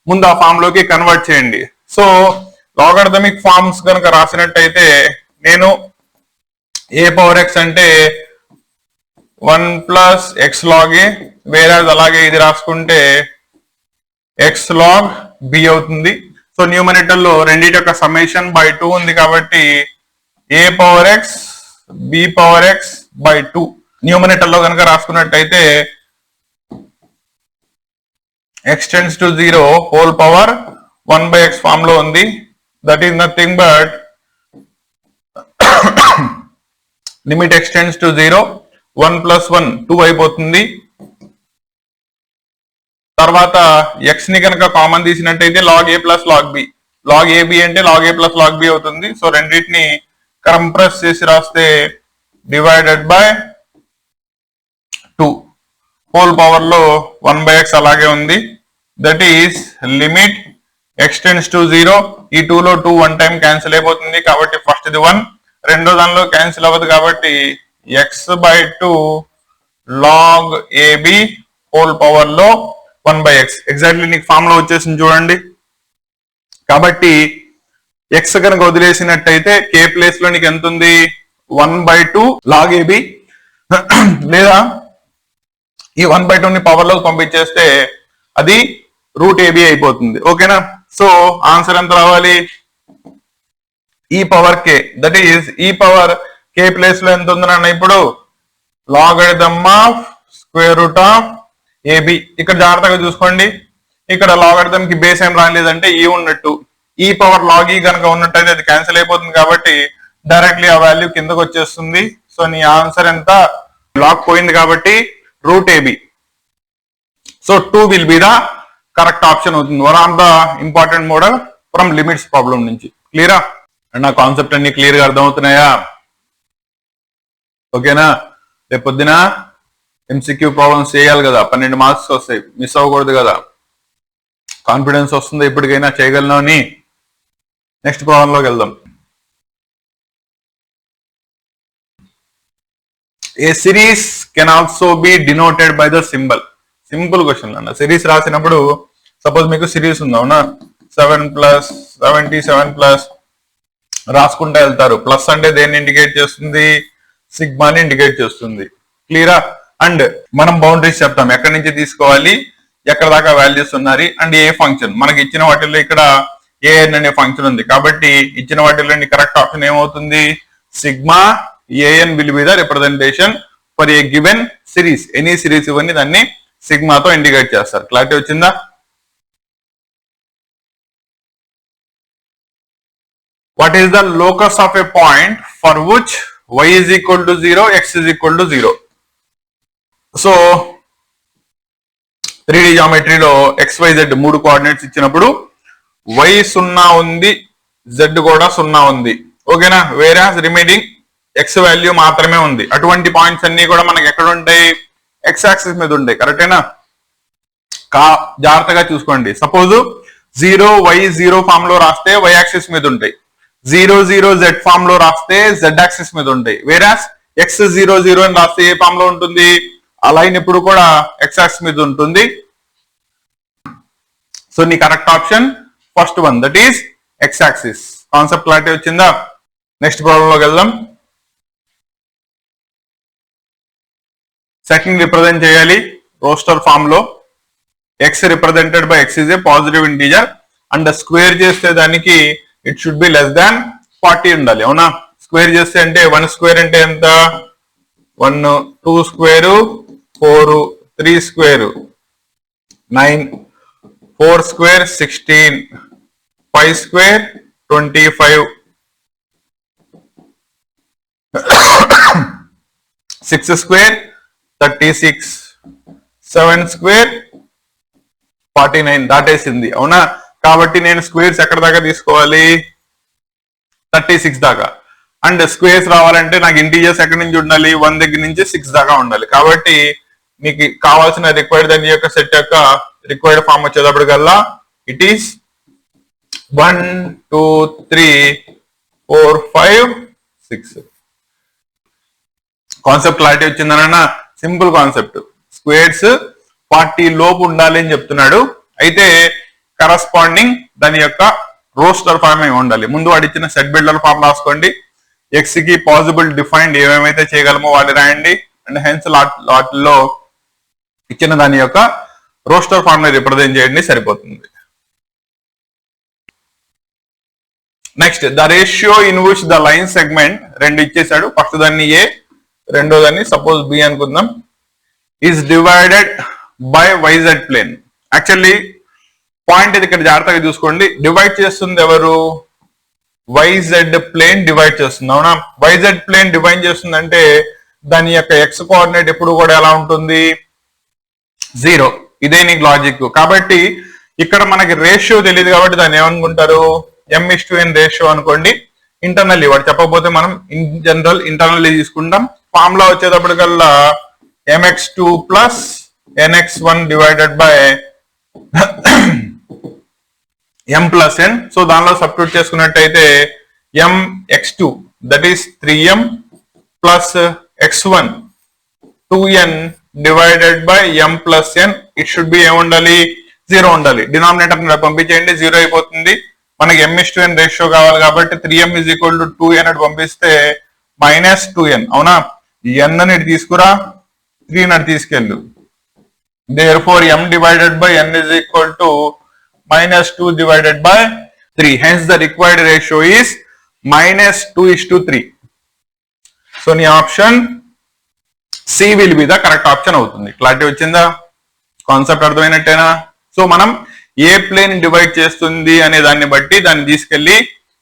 ముందు ఆ ఫామ్ లోకి కన్వర్ట్ చేయండి. సో లాగరిథమిక్ ఫార్మ్స్ కనుక రాసినట్టయితే నేను a పవర్ x అంటే 1 + x log a, వేరే అలాగే ఇది రాసుకుంటే x log b అవుతుంది. సో న్యూమరేటర్ లో రెండింటి యొక్క సమ్మేషన్ బై 2 ఉంది కాబట్టి a power x b power x by 2 numerator లో కనుక రాసుకున్నట్టయితే x tends to 0 whole power 1/x form లో ఉంది. That is nothing but limit x tends to 0, 1 + 1 2 అయిపోతుంది. తర్వాత x ని కనుక common తీసినట్టయితే log a + log b, log ab అంటే log a + log b అవుతుంది. సో రెండింటిని కంప్రెస్ చేసి రాస్తే డివైడెడ్ బై 2 హోల్ పవర్ లో 1/x అలాగే ఉంది. That is limit x tends to 0, ఈ 2 లో 2 1 టైం క్యాన్సిల్ అయిపోతుంది కాబట్టి ఫస్ట్ ఇది 1, రెండో దానిలో క్యాన్సిల్ అవ్వదు కాబట్టి x/2 log ab whole power లో 1/x ఎగ్జాక్ట్లీ నీకు ఫామ్ లో వచ్చేసింది చూడండి. కాబట్టి x కనుక వదిలేసినట్టయితే k ప్లేస్ లో నీకు ఎంత ఉంది? 1/2 log ab, లేదా ఈ 1/2 ని పవర్ లోకి పంపించేస్తే అది √ab అయిపోతుంది. ఓకేనా, సో ఆన్సర్ ఎంత రావాలి? e power k, that is e power k place లో ఎంత ఉందన్న ఇప్పుడు logarithm of square root of ab. ఇక్కడ జాగ్రత్తగా చూసుకోండి, ఇక్కడ లాగరిథమ్ కి బేస్ ఏం రాలేదంటే e ఉన్నట్టు, e పవర్ log e కనుక ఉన్నట్టయితే అది క్యాన్సిల్ అయిపోతుంది కాబట్టి డైరెక్ట్లీ ఆ వాల్యూ కిందకు వచ్చేస్తుంది. సో నీ ఆన్సర్ ఎంత? లాగ్ పోయింది కాబట్టి √ab. So 2 will be the correct option అవుతుంది. One of the important model from limits problem నుంచి. క్లియరా? అండ్ నా కాన్సెప్ట్ అన్ని క్లియర్ గా అర్థమవుతున్నాయా? ఓకేనా, రేపు పొద్దున ఎంసీక్యూ ప్రాబ్లమ్స్ చేయాలి కదా, 12 మార్క్స్ వస్తాయి, మిస్ అవ్వకూడదు కదా. కాన్ఫిడెన్స్ వస్తుంది ఇప్పటికైనా చేయగలను అని. నెక్స్ట్ ప్రాబ్లం లోకి వెళ్దాం. A series can also be denoted by the symbol. Simple question అన్న. సిరీస్ రాసినప్పుడు సపోజ్ మీకు సిరీస్ ఉంది అవునా, 7 + 77+ రాసుకుంటూ వెళ్తారు. ప్లస్ అంటే దేన్ని ఇండికేట్ చేస్తుంది? సిగ్మాని ఇండికేట్ చేస్తుంది. క్లియరా? అండ్ మనం బౌండరీస్ చెప్తాం, ఎక్కడి నుంచి తీసుకోవాలి, ఎక్కడ దాకా వాల్యూస్ ఉన్నాయి అండ్ ఏ ఫంక్షన్. మనకి ఇచ్చిన వాటిల్లో ఇక్కడ ఏఎన్ అనే ఫంక్షన్ ఉంది కాబట్టి ఇచ్చిన వాటిల్లో కరెక్ట్ ఆప్షన్ ఏమవుతుంది? Sigma A N will be the representation for a given series. Any series ఇవన్నీ దాన్ని సిగ్మాతో ఇండికేట్ చేస్తారు. క్లారిటీ వచ్చిందా? What is the locus of a point for which y is equal to 0, x is equal to 0? So 3D జామెట్రీలో XYZ 3 coordinates ఇచ్చినప్పుడు y 0 ఉంది, z కూడా 0 ఉంది. ఓకేనా? వేరే రిమైనింగ్ x వాల్యూ మాత్రమే ఉంది. అటువంటి పాయింట్స్ అన్ని కూడా మనకి ఎక్కడ ఉంటాయి? x యాక్సిస్ మీద ఉంటాయి. కరెక్టేనా? జాగ్రత్తగా చూసుకోండి. సపోజ్ 0 ఫామ్ లో రాస్తే y యాక్సిస్ మీద ఉంటాయి. 0 z ఫామ్ లో రాస్తే z యాక్సిస్ మీద ఉంటాయి. వేరాస్ x 0 అని రాస్తే ఏ ఫామ్ లో ఉంటుంది? ఆ లైన్ ఎప్పుడు కూడా x యాక్సిస్ మీద ఉంటుంది. సో నీ correct option first one, that is x axis. Concept clarity వచ్చిందా? నెక్స్ట్ ప్రాబ్లం లోకి వెళ్దాం. సెట్ ని రిప్రజెంట్ చేయాలి రోస్టర్ ఫామ్ లో. x represented by x is a positive integer and square చేస్తే దానికి it should be less than 40 ఉండాలి. అవునా? స్క్వేర్ చేస్తే అంటే 1 స్క్వేర్ అంటే ఎంత? 1, 2 square 4, 3 square 9, 4 square 16, 5 square 25, 6 square 36, 7 square 49 దాటేసింది. అవునా? కాబట్టి నేను స్క్వేర్స్ ఎక్కడ దాకా తీసుకోవాలి? 36 దాకా. అండ్ స్క్వేర్స్ రావాలంటే నాకు ఇంటీజర్స్ ఎక్కడి నుంచి ఉండాలి? 1 దగ్గర నుంచి 6 దాకా ఉండాలి. కాబట్టి మీకు కావాల్సిన రిక్వైర్డ్ దాని యొక్క సెట్ యొక్క రిక్వైర్డ్ ఫామ్ వచ్చేటప్పటికల్లా ఇట్ ఈస్ 1, 2, 3, 4, 5, 6. కాన్సెప్ట్ క్లారిటీ వచ్చిందన్న? Simple concept. స్క్వేర్స్ 40 లోపు ఉండాలి అని చెప్తున్నాడు. అయితే కరస్పాండింగ్ దాని యొక్క రోస్టర్ ఫామ్ ఏమి ఉండాలి? ముందు వాడు ఇచ్చిన సెట్ బిల్డర్ ఫామ్ రాసుకోండి. ఎక్స్ కి పాసిబుల్ డిఫైన్డ్ ఏమేమైతే చేయగలమో వాళ్ళు రాయండి. అండ్ హెన్స్ లాట్లో ఇచ్చిన దాని యొక్క రోస్టర్ ఫామ్ ని రిప్రజెంట్ చేయండి, సరిపోతుంది. Next, the ratio in which the line segment, 2 ఇచ్చేసాడు. ఫస్ట్ దాన్ని ఏ, రెండో దాన్ని సపోజ్ బి అనుకుందాం. Is divided by YZ plane. Actually point ఇది ఇక్కడ జాగ్రత్తగా చూసుకోండి. డివైడ్ చేస్తుంది ఎవరు? వైజెడ్ ప్లేన్ డివైడ్ చేస్తుంది. అవునా? వైజెడ్ ప్లేన్ డివైడ్ చేస్తుంది అంటే దాని యొక్క ఎక్స్ కోఆర్డినేట్ ఎప్పుడు కూడా ఎలా ఉంటుంది? 0. ఇదే నీకు లాజిక్. కాబట్టి ఇక్కడ మనకి రేషియో తెలియదు కాబట్టి దాన్ని ఏమనుకుంటారు? m:n రేషియో అనుకోండి. ఇంటర్నల్లీ వాడు చెప్పకపోతే మనం ఇన్ జనరల్ ఇంటర్నల్లీ తీసుకుంటాం. ఫార్ములా వచ్చేటప్పటికల్లా mx2 plus nx1 divided by m plus n. So దానిలో సబ్స్టిట్యూట్ చేసుకున్నట్టయితే mx2 that is 3m plus x1 2n divided by m plus n. It should be ఏముండాలి? 0 ఉండాలి. డినామినేటర్ పంపించేయండి, 0 అయిపోతుంది. మనకి m:n రేషియో కావాలి కాబట్టి 3m is equal to 2n అని పంపిస్తే మైనస్ 2n. అవునా? n అని తీసుకురా, 3 అని తీసుకెళ్ళు. Therefore m divided by n is equal to minus 2 divided by 3. Hence the required ratio is minus 2:3. So నీ option C will be the correct option అవుతుంది. Clarity వచ్చిందా? కాన్సెప్ట్ అర్థమైనట్టేనా? సో మనం ఏ plane divide చేస్తుంది అనే దాన్ని బట్టి దాన్ని తీసుకెళ్లి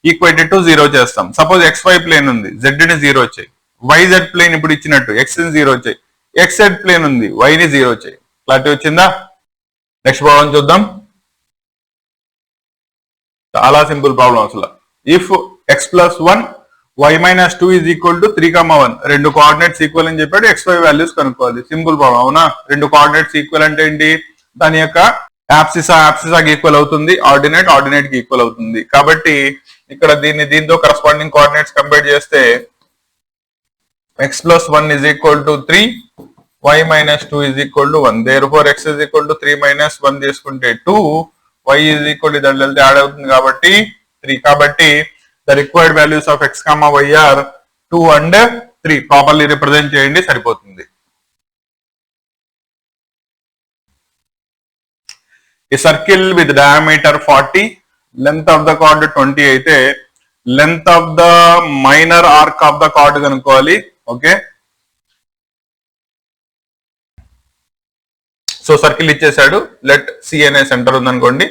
ఈక్వేటెడ్ టు 0 చేస్తాం. సపోజ్ XY ప్లేన్ ఉంది, Z ని 0 వచ్చాయి. YZ ప్లేన్ ఇప్పుడు ఇచ్చినట్టు X ని 0 వచ్చాయి. XZ ప్లేన్ ఉంది, Y ని 0 వచ్చాయి. క్లారిటీ వచ్చిందా? నెక్స్ట్ ప్రాబ్లం చూద్దాం. చాలా సింపుల్ ప్రాబ్లం అసలు. If x plus 1 y minus 2 is equal to 3,1. 2 coordinates equal అని చెప్పాడు. XY వాల్యూస్ కనుక్కోవాలి. Simple problem. అవునా? 2 కోఆర్డినేట్స్ ఈక్వల్ అంటే ఏంటి? దాని యొక్క యాప్సిసాకి ఈక్వల్ అవుతుంది, ఆర్డినేట్ కి ఈక్వల్ అవుతుంది. కాబట్టి ఇక్కడ దీంతో కరస్పాండింగ్ కోఆర్డినేట్స్ కంపేర్ చేస్తే x plus 1 is equal to 3, y minus 2 is equal to 1. therefore x is equal to 3 minus 1 తీసుకుంటే 2, y ఈజ్ ఈక్వల్ టు దాంట్లో వెళ్తే యాడ్ అవుతుంది కాబట్టి 3. కాబట్టి the required values of x, y are 2 and 3. Properly represent చేయండి, సరిపోతుంది. A circle with diameter 40, length of the chord 20 అయితే length of the minor arc of the chord కనుక్కోవాలి. Okay, so circle ఇచ్చేసాడు. లెట్ సి అనే centre ఉందనుకోండి,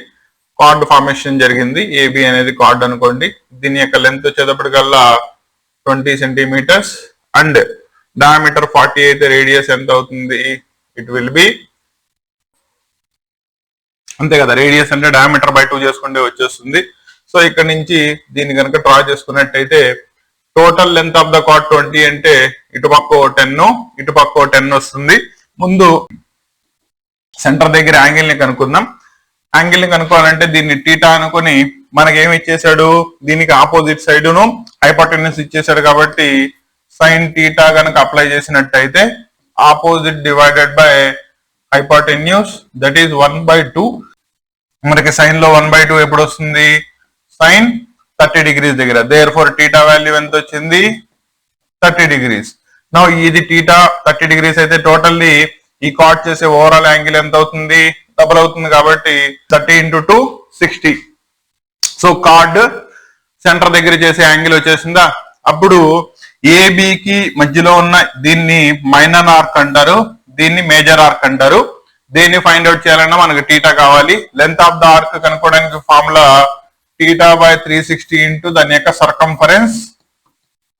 card formation జరిగింది, AB అనేది card అనుకోండి. దీని యొక్క లెంత్ వచ్చేటప్పటికల్లా 20 సెంటీమీటర్స్ అండ్ డయామీటర్ 40 అయితే రేడియస్ ఎంత అవుతుంది? ఇట్ విల్ బి అంతే కదా, రేడియస్ అంటే డయామీటర్ బై 2 చేసుకుంటే వచ్చేస్తుంది. సో ఇక్కడ నుంచి దీన్ని కనుక డ్రా చేసుకున్నట్టయితే total length of the card 20 అంటే ఇటుపక్క 10 ఇటుపక్క 10 వస్తుంది. ముందు సెంటర్ దగ్గర యాంగిల్ ని కనుక్కుందాం. యాంగిల్ ని కనుక్కోవాలంటే దీన్ని టీటా అనుకుని మనకి ఏమి ఇచ్చేసాడు, దీనికి ఆపోజిట్ సైడ్ ను హైపోటెన్యూస్ ఇచ్చేసాడు కాబట్టి సైన్ టీటా కనుక అప్లై చేసినట్టయితే opposite divided by hypotenuse that is 1/2. మనకి సైన్ లో 1/2 ఎప్పుడు వస్తుంది, సైన్ 30 degrees దగ్గర. దేర్ ఫోర్ టీటా వాల్యూ ఎంత వచ్చింది, 30 degrees. నా ఇది టీటా 30 degrees అయితే టోటల్లీ ఈ కార్డ్ చేసే ఓవరాల్ యాంగిల్ ఎంత అవుతుంది, డబుల్ అవుతుంది కాబట్టి 30 × 2 60. సో కార్డ్ సెంటర్ దగ్గర చేసే యాంగిల్ వచ్చేసిందా. అప్పుడు ఏబికి మధ్యలో ఉన్న దీన్ని మైనర్ ఆర్క్ అంటారు, దీన్ని మేజర్ ఆర్క్ అంటారు. దీన్ని ఫైండ్ అవుట్ చేయాలన్నా మనకు టీటా కావాలి. లెంత్ ఆఫ్ ద ఆర్క్ కనుక్కోవడానికి ఫార్ములా θ/360 ఇంటూ దాని యొక్క సర్కంఫరెన్స్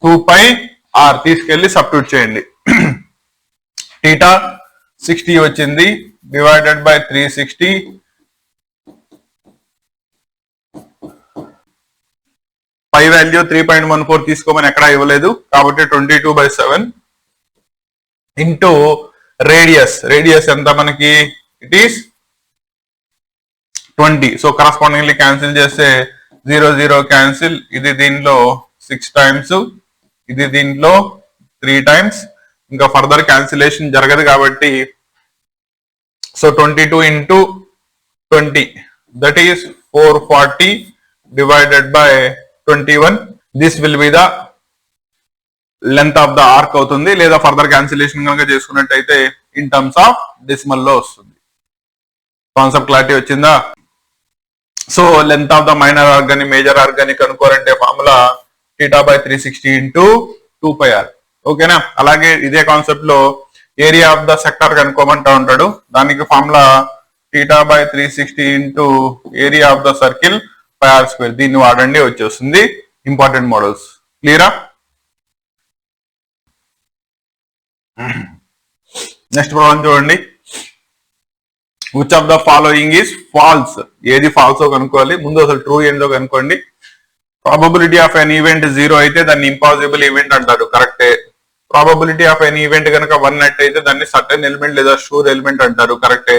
2πr తీసుకెళ్లి సబ్స్టిట్యూట్ చేయండి. టీటా 60 వచ్చింది డివైడెడ్ బై 360. పై వాల్యూ 3.14 తీసుకోమని ఎక్కడా ఇవ్వలేదు కాబట్టి 22/7 ఇంటూ రేడియస్ ఎంత మనకి, ఇట్ ఈస్ 20. సో కరస్పాండింగ్లీ క్యాన్సిల్ చేస్తే 0 0 క్యాన్సిల్. ఇది దీంట్లో 6 times, ఇది దీంట్లో 3 times. ఇంకా ఫర్దర్ క్యాన్సిలేషన్ జరగదు కాబట్టి so 22 × 20 that is 440 divided by 21. This will be the length of the arc అవుతుంది. లేదా ఫర్దర్ క్యాన్సిలేషన్ కనుక చేసుకున్నట్టయితే ఇన్ టర్మ్స్ ఆఫ్ డెసిమల్ లో వస్తుంది. కాన్సెప్ట్ క్లారిటీ వచ్చిందా. So length of the minor arc అని మేజర్ ఆర్క్ అని కనుక్కోవాలంటే ఫార్ములా θ/360 ఇంటూ 2πr. ఓకేనా. అలాగే ఇదే కాన్సెప్ట్ లో ఏరియా ఆఫ్ ద సెక్టర్ కనుక్కోమంటా ఉంటాడు. దానికి formula θ/360 into area of the circle πr². దీన్ని వాడండి, వచ్చేస్తుంది. ఇంపార్టెంట్ మోడల్స్ క్లియరా. నెక్స్ట్ ప్రాబ్లం చూడండి. Which of the following is false. ఏది ఫాల్స్ కనుక్కోవాలి. ముందు అసలు ట్రూ ఏందో కనుక్కోండి. ప్రాబబిలిటీ ఆఫ్ ఎన్ ఈవెంట్ 0 అయితే దాన్ని ఇంపాసిబుల్ ఈవెంట్ అంటారు, కరెక్టే. ప్రాబబిలిటీ ఆఫ్ ఎన్ ఈవెంట్ కనుక 1 అయితే దాన్ని సర్టెన్ ఎలిమెంట్ లేదా షూర్ ఎలిమెంట్ అంటారు, కరెక్టే.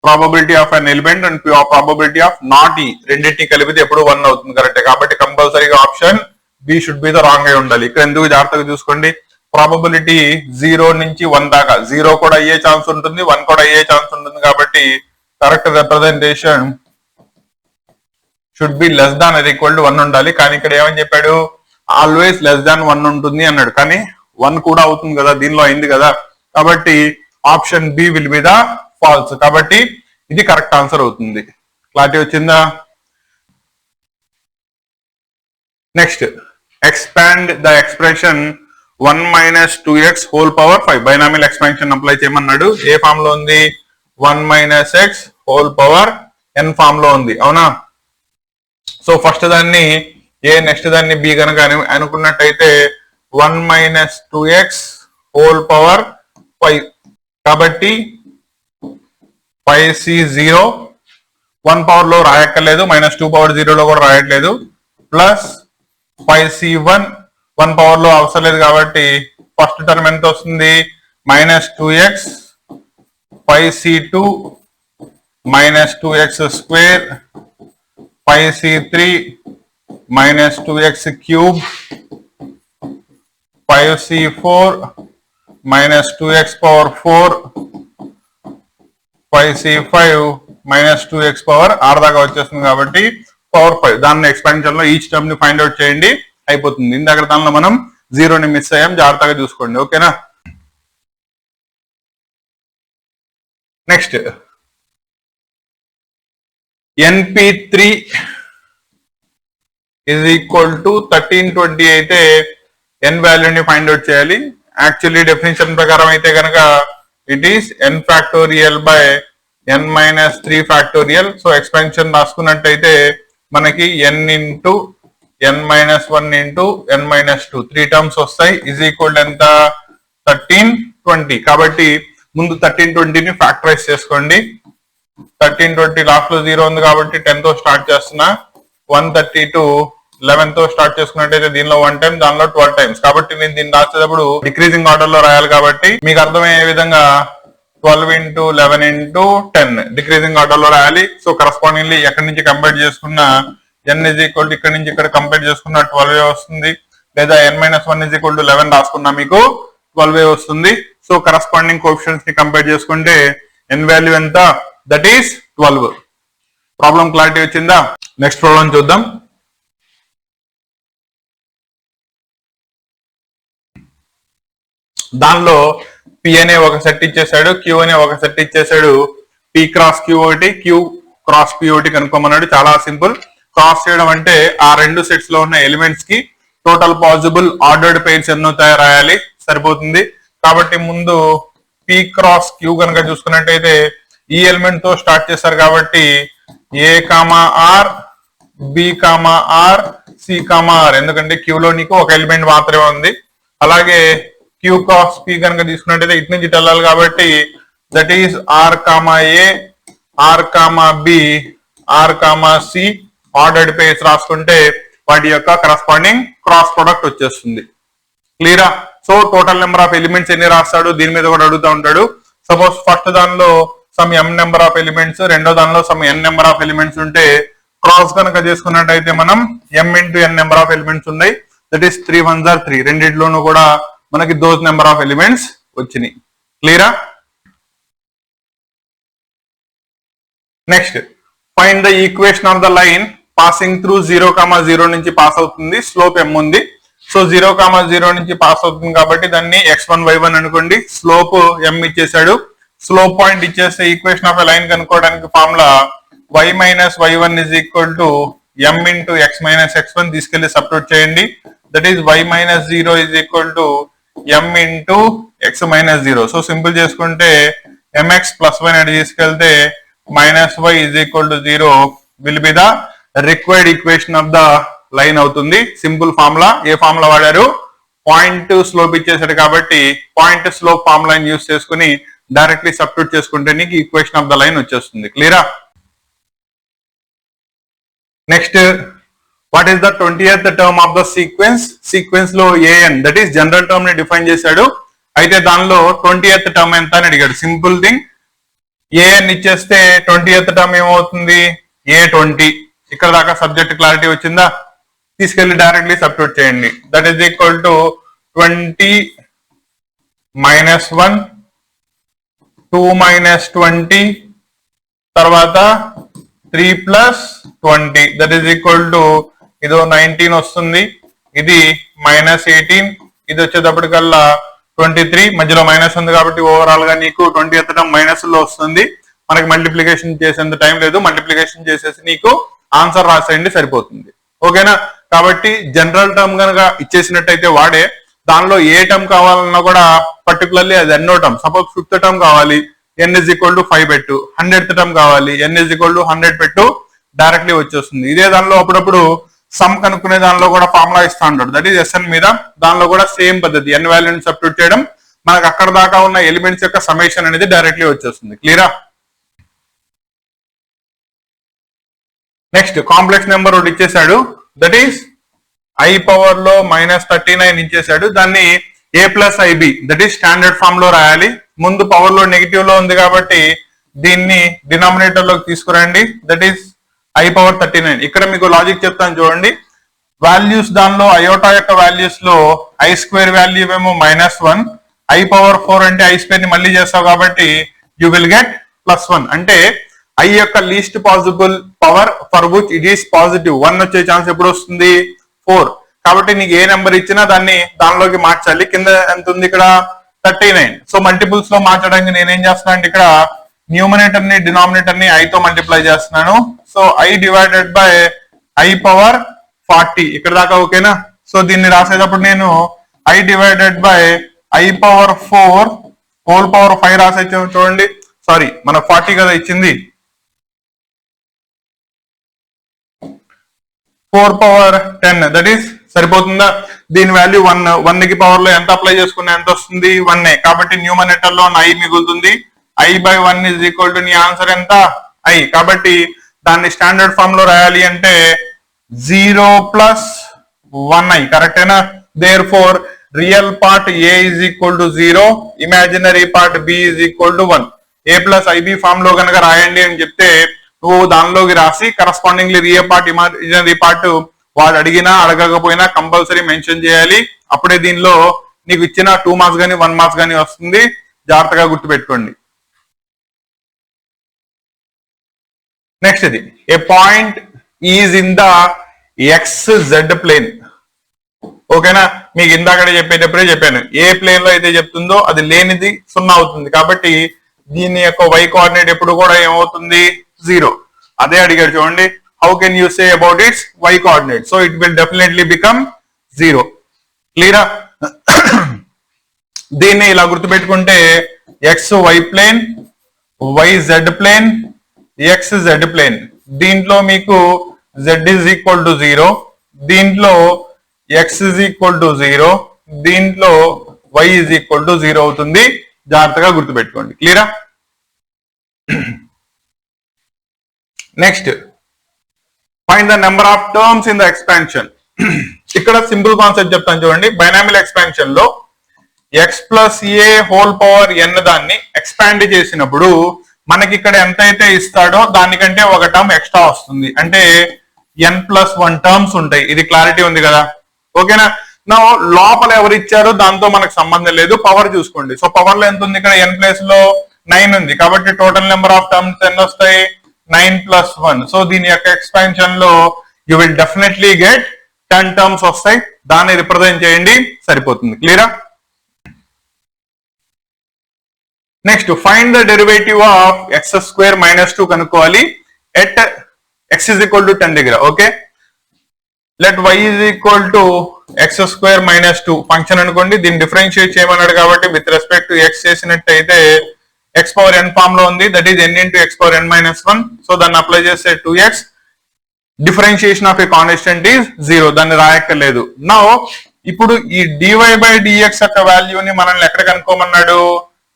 Probability of an element and probability of not ఈ రెండింటిని కలిపితే ఎప్పుడు 1 అవుతుంది, కరెక్టే. కాబట్టి కంపల్సరీగా option B should be the wrong అయి ఉండాలి. ఇక్కడ ఎందుకు జాగ్రత్తగా చూసుకోండి. ప్రాబబిలిటీ 0 నుంచి 1 దాకా, 0 కూడా అయ్యే ఛాన్స్ ఉంటుంది, 1 కూడా అయ్యే ఛాన్స్ ఉంటుంది. కాబట్టి correct representation should be less than or equal to 1 ఉండాలి. కానీ ఇక్కడ ఏమని చెప్పాడు, ఆల్వేస్ లెస్ దాన్ 1 ఉంటుంది అన్నాడు. కానీ 1 కూడా అవుతుంది కదా, దీనిలో అయింది కదా. కాబట్టి option B will be the false. కాబట్టి ఇది కరెక్ట్ ఆన్సర్ అవుతుంది. క్లారిటీ వచ్చిందా. Next, expand the expression 1 - 2x whole power 5. Binomial expansion apply చేయమన్నాడు. ఏ ఫామ్ లో ఉంది, 1 - x whole power n form లో ఉంది, అవునా. సో ఫస్ట్ దాన్ని ఏ, నెక్స్ట్ దాన్ని బి కనుక అనుకున్నట్టయితే 1 - 2x హోల్ పవర్ 5. కాబట్టి 5c0 1 పవర్ లో రాయక్కర్లేదు, -2 పవర్ 0 లో కూడా రాయట్లేదు, ప్లస్ 5c1 1 పవర్ లో అవసరం లేదు కాబట్టి ఫస్ట్ టర్మ్ ఎంత వస్తుంది, -2x 5c2 -2x² 5c3 -2x³ 5c4 -2x⁴ 5c5 -2x⁴ దాకా వచ్చేస్తుంది కాబట్టి పవర్ 5. దాన్ని ఎక్స్పాన్షన్ లో ఈచ్ టర్మ్ ని ఫైండ్ అవుట్ చేయండి, అయిపోతుంది. ఇందాక దానిలో మనం 0ని మిస్ అయ్యాం, జాగ్రత్తగా చూసుకోండి, ఓకేనా. Next, NP3 is equal to 1320 అయితే n వాల్యూని ఫైండ్ అవుట్ చేయాలి. యాక్చువల్లీ డెఫినేషన్ ప్రకారం అయితే కనుక it is n factorial by n - 3 factorial. So expansion రాసుకున్నట్టయితే మనకి n into n - 1 into n - 2 3 terms వస్తాయి. ఈజ్ ఈక్వల్ ఎంత, 1320. కాబట్టి ముందు 1320ని ఫ్యాక్టరైజ్ చేసుకోండి. 13, 20 లాస్ట్ లో 0 ఉంది కాబట్టి 10 తో స్టార్ట్ చేస్తున్నా. 132 11 తో స్టార్ట్ చేసుకున్నట్టయితే దీనిలో 1 టైం, దానిలో 12 టైమ్స్. కాబట్టి నేను దీన్ని రాసేటప్పుడు డిక్రీజింగ్ ఆర్డర్ లో రాయాలి కాబట్టి మీకు అర్థమయ్యే విధంగా 12 into 11 into 10 డిక్రీజింగ్ ఆర్డర్ లో రాయాలి. సో కరస్పాండింగ్లీ ఎక్కడి నుంచి కంపేర్ చేసుకున్న n is equal to ఇక్కడ నుంచి ఇక్కడ కంపేర్ చేసుకున్న 12 వస్తుంది, లేదా n-1 is equal to 11 రాసుకున్నా మీకు 12 వస్తుంది. సో కరస్పాండింగ్ కోఎఫిషియెంట్స్ ని కంపేర్ చేసుకుంటే n వాల్యూ ఎంత, దట్ ఈస్ 12. ప్రాబ్లం క్లారిటీ వచ్చిందా? నెక్స్ట్ ప్రాబ్లం చూద్దాం. దానిలో P అనే ఒక సెట్ ఇచ్చేసాడు, Q అనే ఒక సెట్ ఇచ్చేసాడు. P క్రాస్ Q ఒకటి, Q క్రాస్ P ఒకటి కనుక్కోమన్నాడు. చాలా సింపుల్. క్రాస్ చేయడం అంటే ఆ రెండు సెట్స్ లో ఉన్న ఎలిమెంట్స్ కి టోటల్ పాసిబుల్ ఆర్డర్డ్ పెయిర్స్ ఎన్నో రాయాలి, సరిపోతుంది. కాబట్టి ముందు P క్రాస్ Q కనుక చూసుకున్నట్టయితే ఈ ఎలిమెంట్ తో స్టార్ట్ చేశారు కాబట్టి A, R, B, R, C, R, ఎందుకంటే Q లో నీకు ఒక ఎలిమెంట్ మాత్రమే ఉంది. అలాగే Q క్రాస్ P కనుక తీసుకున్నట్టయితే ఇటు నుంచి వెళ్ళాలి కాబట్టి that is R, A, R, B, R, C ordered pairs రాసుకుంటే వాటి యొక్క కరస్పాండింగ్ క్రాస్ ప్రొడక్ట్ వచ్చేస్తుంది. క్లియరా? So total number of elements ఎన్ని రాస్తాడు దీని మీద కూడా అడుగుతూ ఉంటాడు. సపోజ్ ఫస్ట్ దానిలో some m number of elements, రెండో దానిలో some n number of elements ఉంటే క్రాస్ కనుక చేసుకున్నట్టయితే మనం m into n number of elements ఉన్నాయి. That is 3 1s are 3. రెండిట్లోనూ కూడా మనకి దోస్ నెంబర్ ఆఫ్ ఎలిమెంట్స్ వచ్చినాయి. క్లియరా? Next find the equation of the line passing through 0, 0 నుంచి పాస్ అవుతుంది. స్లోప్ m ఉంది. సో 0, 0 నుంచి పాస్ అవుతుంది కాబట్టి దాన్ని x1 y1 అనుకోండి. స్లోప్ m ఇచ్చేసాడు. స్లోప్ పాయింట్ ఇచ్చేస్తే ఈక్వేషన్ ఆఫ్ ఎ లైన్ కనుక్కోవడానికి formula y minus y1 is equal to m into x minus x1 తీసుకెళ్లి సబ్స్టిట్యూట్ చేయండి. That is y minus 0 is equal to m into x minus 0. So simple చేసుకుంటే mx plus 1 అని తీసుకెళ్తే minus y is equal to 0 will be the required equation of the line అవుతుంది. Simple formula. ఏ formula వాడారు? Point slope ఇచ్చేసాడు కాబట్టి point slope formula use చేసుకుని directly substitute చేసుకుంటే నీకు ఈక్వేషన్ ఆఫ్ ద లైన్ వచ్చేస్తుంది. క్లియరా? Next what is the 20th term of the sequence? Sequence లో an that is general term ని డిఫైన్ చేశాడు. అయితే దానిలో 20th టర్మ్ ఎంత అని అడిగాడు. సింపుల్ థింగ్, an ఇచ్చేస్తే 20th టర్మ్ ఏమవుతుంది? A20. ఇక్కడ దాకా సబ్జెక్ట్ క్లారిటీ వచ్చిందా? తీసుకెళ్లి డైరెక్ట్లీ సబ్స్టిట్యూట్ చేయండి. That is equal to 20 minus 1, 2 minus 20, తర్వాత 3 plus 20 that is equal to ఇదో 19 వస్తుంది. ఇది -18, ఇది వచ్చేటప్పటికల్లా 23. మధ్యలో మైనస్ ఉంది కాబట్టి ఓవరాల్ గా నీకు 20th టర్మ్ మైనస్ లో వస్తుంది. మనకి మల్టిప్లికేషన్ చేసేంత టైం లేదు. మల్టిప్లికేషన్ చేసేసి నీకు ఆన్సర్ రాసేయండి, సరిపోతుంది. ఓకేనా? కాబట్టి జనరల్ టర్మ్ కనుక ఇచ్చేసినట్టయితే వాడే దానిలో ఏ టర్మ్ కావాలన్నా కూడా పర్టికులర్లీ అది ఎన్నో టర్మ్. సపోజ్ 5th టర్మ్ కావాలి, n is equal to 5 పెట్టు. 100th టర్మ్ కావాలి, n is equal to 100 పెట్టు, డైరెక్ట్లీ వచ్చేస్తుంది. ఇదే దానిలో అప్పుడప్పుడు సమ్ కనుక్కునే దానిలో కూడా ఫార్ములా ఇస్తా ఉంటాడు. దట్ ఈస్ SN మీద. దానిలో కూడా సేమ్ పద్ధతి, n వాల్యూని సబ్స్టిట్యూట్ చేయడం. మనకు అక్కడ దాకా ఉన్న ఎలిమెంట్స్ యొక్క సమ్మేషన్ అనేది డైరెక్ట్లీ వచ్చేస్తుంది. క్లియరా? నెక్స్ట్ కాంప్లెక్స్ నెంబర్ ఒకటి ఇచ్చేసాడు. దట్ ఈస్ i పవర్ లో -39 ఇచ్చేసాడు. దాన్ని a plus IB that is standard form లో రాయాలి. ముందు పవర్ లో నెగిటివ్ లో ఉంది కాబట్టి దీన్ని డినామినేటర్ లోకి తీసుకురండి. That is i power 39. ఇక్కడ మీకు లాజిక్ చెప్తాను చూడండి. వాల్యూస్ దానిలో అయోటా యొక్క వాల్యూస్ లో i స్క్వేర్ వాల్యూ ఏమో -1, i పవర్ 4 అంటే i స్క్వేర్ ని మళ్ళీ చేస్తావు కాబట్టి యూ విల్ గెట్ +1. అంటే i యొక్క least possible power for which it is positive 1 వచ్చే ఛాన్స్ ఎప్పుడు వస్తుంది? 4. కాబట్టి నీకు ఏ నెంబర్ ఇచ్చినా దాన్ని దానిలోకి మార్చాలి. కింద ఎంత ఉంది? ఇక్కడ 39. సో మల్టిపుల్స్ లో మార్చడానికి నేనేం చేస్తున్నా అంటే ఇక్కడ న్యూమరేటర్ ని డినామినేటర్ ని i తో మల్టిప్లై చేస్తున్నాను. So i divided by i power 40. ఇక్కడ దాకా ఓకేనా? సో దీన్ని రాసేటప్పుడు నేను i divided by i power 4 whole power 5 రాసేచ్చాము చూడండి. సారీ, మన 40 కదా ఇచ్చింది. 4 పవర్ 10 దట్ ఈస్ సరిపోతుందా? దీని వాల్యూ 1. 1 కి పవర్ లో ఎంత అప్లై చేసుకున్నా ఎంత వస్తుంది? 1. కాబట్టి న్యూమరేటర్ లో i మిగులుతుంది. i by 1 is equal to నీ ఆన్సర్ ఎంత? ఐ. కాబట్టి దాన్ని స్టాండర్డ్ ఫామ్ లో రాయాలి అంటే 0 + 1i. కరెక్టేనా? Therefore real part A is equal to 0, imaginary part B is equal to 1. a + ib form లో కనుక రాయండి అని చెప్తే నువ్వు దానిలోకి రాసి correspondingly real part imaginary part వాడు అడిగినా అడగకపోయినా కంపల్సరీ మెన్షన్ చేయాలి. అప్పుడే దీనిలో నీకు ఇచ్చిన 2 మార్క్స్ కానీ 1 మార్క్స్ కానీ వస్తుంది. జాగ్రత్తగా గుర్తుపెట్టుకోండి. నెక్స్ట్ ఇది ఏ point is in the XZ plane. ఓకేనా? మీకు ఇందాకడే చెప్పేటప్పుడే చెప్పాను, ఏ ప్లేన్ లో అయితే చెప్తుందో అది లేనిది 0 అవుతుంది. కాబట్టి దీని యొక్క y కోఆర్డినేట్ ఎప్పుడు కూడా ఏమవుతుంది? 0. అదే అడిగాడు చూడండి, how can you say about its y coordinate? So it will definitely become 0. క్లియరా? దీన్ని ఇలా గుర్తుపెట్టుకుంటే XY plane, YZ plane, XZ plane. దీంట్లో మీకు Z ఈజ్ ఈక్వల్ టు 0, దీంట్లో X ఈజ్ ఈక్వల్ టు 0, దీంట్లో Y ఈజ్ ఈక్వల్ టు 0 అవుతుంది. జాగ్రత్తగా గుర్తుపెట్టుకోండి. క్లియరా? Next, find the number of terms in the expansion. ఇక్కడ సింపుల్ కాన్సెప్ట్ చెప్తాను చూడండి. బైనామియల్ ఎక్స్పాన్షన్ లో x + a whole power n దాన్ని ఎక్స్పాండ్ చేసినప్పుడు మనకి ఇక్కడ ఎంతైతే ఇస్తాడో దానికంటే ఒక టర్మ్ ఎక్స్ట్రా వస్తుంది. అంటే n+1 టర్మ్స్ ఉంటాయి. ఇది క్లారిటీ ఉంది కదా? ఓకేనా? నా లోపల ఎవరు ఇచ్చారో దాంతో మనకు సంబంధం లేదు, పవర్ చూసుకోండి. సో పవర్ లో ఎంత ఉంది? ఇక్కడ n ప్లేస్ లో 9 ఉంది. కాబట్టి టోటల్ నెంబర్ ఆఫ్ టర్మ్స్ ఎన్ని వస్తాయి? 9+1. సో దీని యొక్క ఎక్స్పాన్షన్ లో you will definitely get 10 terms వస్తాయి. దాన్ని రిప్రజెంట్ చేయండి, సరిపోతుంది. క్లియరా? Next, find the derivative of x² - 2 కనుక్కోవాలి at x is equal to 10 దగ్గర. Okay, let y is equal to x² - 2 function అనుకోండి. దీన్ని డిఫరెన్షియేట్ చేయమన్నాడు కాబట్టి విత్ రెస్పెక్ట్ టు x చేసినట్టయితే x⁴n ఫామ్ లో ఉంది, that is n × x⁴n - 1. So దాన్ని అప్లై చేస్తే 2x. Differentiation of a constant is 0, దాన్ని రాయక్కర్లేదు. నౌ ఇప్పుడు ఈ dy/dx యొక్క వాల్యూని మనల్ని ఎక్కడ కనుక్కోమన్నాడు?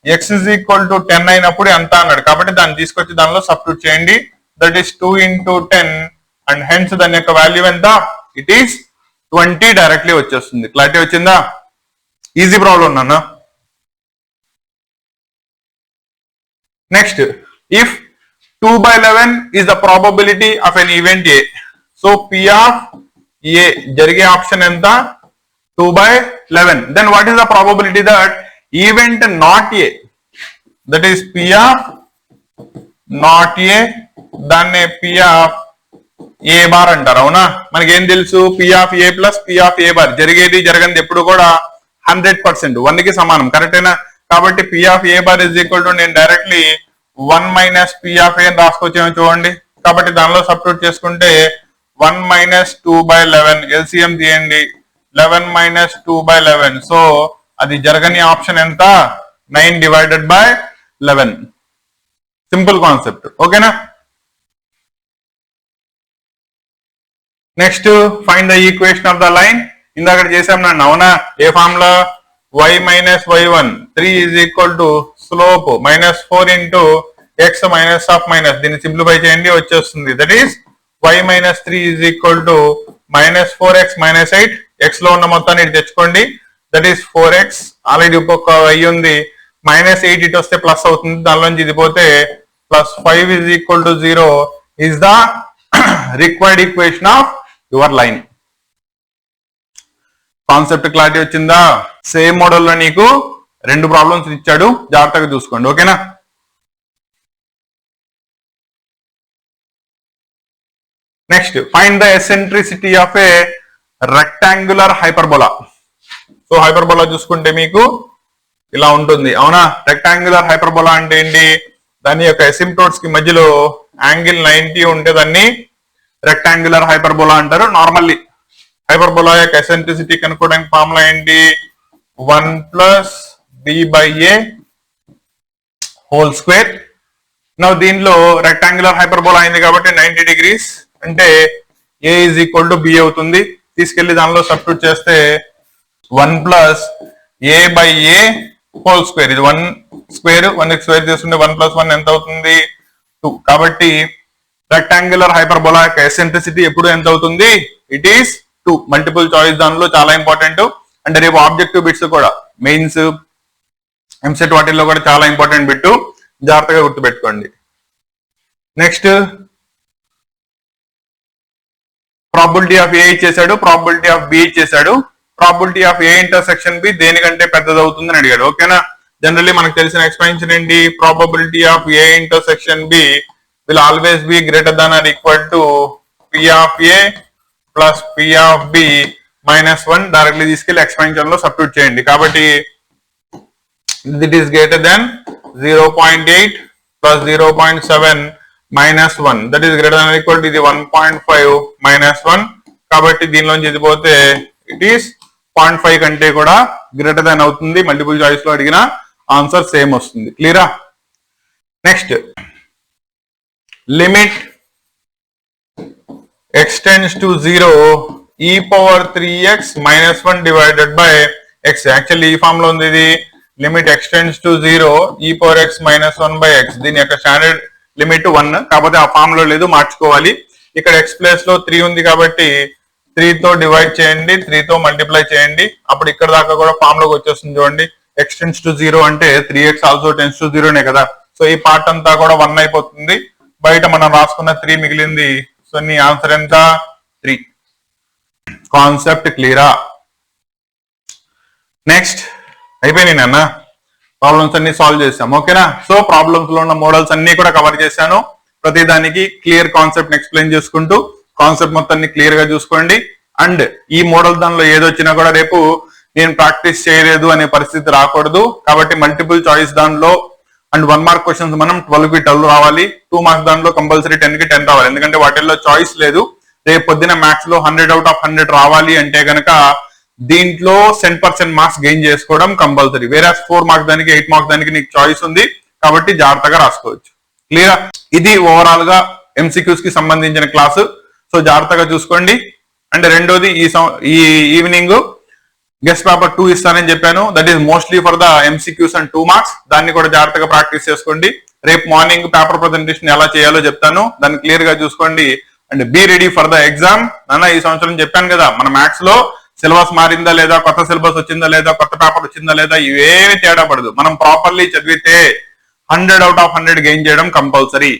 x ఈజ్ ఈక్వల్ టు 10 అయినప్పుడు ఎంత అన్నాడు. కాబట్టి దాన్ని తీసుకొచ్చి దానిలో సబ్స్టిట్యూట్ చేయండి. దట్ ఈస్ 2 × 10 అండ్ హెన్స్ దాని యొక్క వాల్యూ ఎంత? ఇట్ ఈస్ 20 డైరెక్ట్లీ వచ్చేస్తుంది. క్లారిటీ వచ్చిందా? ఈజీ ప్రాబ్లం నాన్న. Next, if 2/11 is the probability of an event A. So P of A జరిగే ఆప్షన్ ఎంత? 2/11. Then what is the probability that event not A, that is P of not A, దాన్ని P of A bar అంటారు. అవునా? మనకి ఏం తెలుసు? P of A plus P of A bar. జరిగేది జరగనిది ఎప్పుడు కూడా 100% 1 కి సమానం. కరెక్టేనా? కాబట్టి P of A bar is equal to నేను డైరెక్ట్లీ 1 - P of A అని రాసుకొచ్చాము చూడండి. కాబట్టి దానిలో సబ్స్టిట్యూట్ చేసుకుంటే 1 - 2/11 LCM తీయండి. 11 - 2/11. సో అది జరగని ఆప్షన్ ఎంత? 9/11. Simple concept. ఓకేనా? Next, find the equation of the line. ఇందాక చేసాం నన్ను. అవునా? ఏ ఫామ్ లో? y - y1 3 is equal to slope -4 × x - దీన్ని సింప్లిఫై చేయండి, వచ్చేస్తుంది. That is y - 3 is equal to -4x - 8. x లో ఉన్న మొత్తాన్ని ఇటు తెచ్చుకోండి. That is 4x. ఆల్రెడీ ఒక్కొక్క y ఉంది. -8 ఇటు వస్తే ప్లస్ అవుతుంది. దానిలోంచి ఇది పోతే +5 is equal to 0 is the required equation of your line. Concept clarity వచ్చిందా? సేమ్ మోడల్ లో నీకు 2 ప్రాబ్లమ్స్ ఇచ్చాడు, జాగ్రత్తగా చూసుకోండి. ఓకేనా? Next, find the eccentricity of a rectangular hyperbola. So hyperbola చూసుకుంటే మీకు ఇలా ఉంటుంది. అవునా? రెక్టాంగులర్ హైపర్బోలా అంటే ఏంటి? దాని యొక్క ఎసిమ్ప్టోట్స్ కి మధ్యలో యాంగిల్ 90 ఉంటే దాన్ని రెక్టాంగులర్ హైపర్బోలా అంటారు. నార్మల్లీ హైపర్బోలా యొక్క ఎసెంట్రిసిటీ కనుక్కోవడానికి ఫార్ములా ఏంటి? 1 + b/a హోల్ స్క్వేర్. నా దీనిలో రెక్టాంగులర్ హైపర్బోలా అయింది కాబట్టి 90 degrees అంటే a is equal to b అవుతుంది. తీసుకెళ్లి దానిలో సబ్స్టిట్యూట్ చేస్తే 1 + a/a హోల్ స్క్వేర్. ఇది 1 స్క్వేర్, 1 స్క్వేర్ చేసుకుంటే 1 + 1 ఎంత అవుతుంది? 2. కాబట్టి రెక్టాంగులర్ హైపర్బోలా యొక్క ఎసెంట్రిసిటీ ఎప్పుడు ఎంత అవుతుంది? It is 2. మల్టిపుల్ చాయిస్ దానిలో చాలా ఇంపార్టెంట్. అంటే రేపు ఆబ్జెక్టివ్ బిట్స్ కూడా మెయిన్స్ ఎంసెట్ వాటిల్లో కూడా చాలా ఇంపార్టెంట్ బిట్, జాగ్రత్తగా గుర్తుపెట్టుకోండి. నెక్స్ట్ ప్రాబిలిటీ ఆఫ్ ఏ ఇచ్చేసాడు, ప్రాబిలిటీ ఆఫ్ బి ఇచ్చేసాడు. Probability of A intersection B దేనికంటే పెద్దది అవుతుందని అడిగాడు. ఓకేనా? జనరల్లీ మనకు తెలిసిన ఎక్స్ప్లెనేషన్ ఏంటి? Probability of A intersection B will always be greater than or equal to P of A plus P of B -1. Directly తీసుకెళ్లి ఎక్స్పాన్షన్ లో సబ్స్టిట్యూట్ చేయండి. కాబట్టి it is greater than 0.8 plus 0.7 -1. That is greater than or equal to ఇది 1.5 -1. కాబట్టి దీనిలోంచి ఇది పోతే it is 0.5 కంటే కూడా గ్రేటర్ దాన్ అవుతుంది. మల్టిపుల్ చాయిస్ లో అడిగిన ఆన్సర్ సేమ్ వస్తుంది. క్లియరా? Next limit x tends to 0 e power 3x -1 divided by x. Actually ఈ ఫామ్ లో ఉంది ఇది. Limit x tends to 0 e power x -1 by x. దీని యొక్క స్టాండర్డ్ లిమిట్ 1, కాకపోతే ఆ ఫామ్ లో లేదు, మార్చుకోవాలి. ఇక్కడ x ప్లేస్ లో 3 ఉంది కాబట్టి 3 తో డివైడ్ చేయండి, 3 తో మల్టిప్లై చేయండి. అప్పుడు ఇక్కడ దాకా కూడా ఫామ్ లోకి వచ్చేస్తుంది. చూడండి, x tends to 0 అంటే 3x ఆల్సో tends to 0 నే కదా. సో ఈ పార్ట్ అంతా కూడా 1 అయిపోతుంది. బయట మనం రాసుకున్న 3 మిగిలింది. సో నీ ఆన్సర్ ఎంత? 3. కాన్సెప్ట్ క్లియరా? నెక్స్ట్ అయిపోయినాయి నాన్న, ప్రాబ్లమ్స్ అన్ని సాల్వ్ చేసాం. ఓకేనా? సో ప్రాబ్లమ్స్ లో ఉన్న మోడల్స్ అన్ని కూడా కవర్ చేశాను. ప్రతి దానికి క్లియర్ కాన్సెప్ట్ ఎక్స్ప్లెయిన్ చేసుకుంటూ కాన్సెప్ట్ మొత్తాన్ని క్లియర్ గా చూసుకోండి. అండ్ ఈ మోడల్ దానిలో ఏదొచ్చినా కూడా రేపు నేను ప్రాక్టీస్ చేయలేదు అనే పరిస్థితి రాకూడదు. కాబట్టి మల్టిపుల్ చాయిస్ దానిలో అండ్ 1 మార్క్ క్వశ్చన్స్ మనం 12 కి 12 రావాలి. 2 మార్క్స్ దానిలో కంపల్సరీ 10 కి 10 రావాలి. ఎందుకంటే వాటిల్లో చాయిస్ లేదు. రేపు పొద్దున మ్యాథ్స్ లో 100 out of 100 రావాలి అంటే గనక దీంట్లో 10% మార్క్స్ గెయిన్ చేసుకోవడం కంపల్సరీ. వేరే 4 మార్క్స్ దానికి 8 మార్క్స్ దానికి నీకు చాయిస్ ఉంది. కాబట్టి జాగ్రత్తగా రాసుకోవచ్చు. క్లియర్? ఇది ఓవరాల్ గా ఎంసీక్యూస్ కి సంబంధించిన క్లాసు. సో జాగ్రత్తగా చూసుకోండి. అండ్ రెండోది ఈ ఈవినింగ్ గెస్ట్ పేపర్ 2 ఇస్తానని చెప్పాను. That is mostly for the MCQs and 2 marks. దాన్ని కూడా జాగ్రత్తగా ప్రాక్టీస్ చేసుకోండి. రేపు మార్నింగ్ పేపర్ ప్రజెంటేషన్ ఎలా చేయాలో చెప్తాను, దాన్ని క్లియర్ గా చూసుకోండి. And be ready for the exam. నాన్న ఈ సంవత్సరం చెప్పాను కదా, మన మ్యాథ్స్ లో సిలబస్ మారిందా లేదా, కొత్త సిలబస్ వచ్చిందా లేదా, కొత్త పేపర్ వచ్చిందా లేదా, ఇవేమి తేడా పడదు. మనం ప్రాపర్లీ చదివితే 100 out of 100 గెయిన్ చేయడం కంపల్సరీ.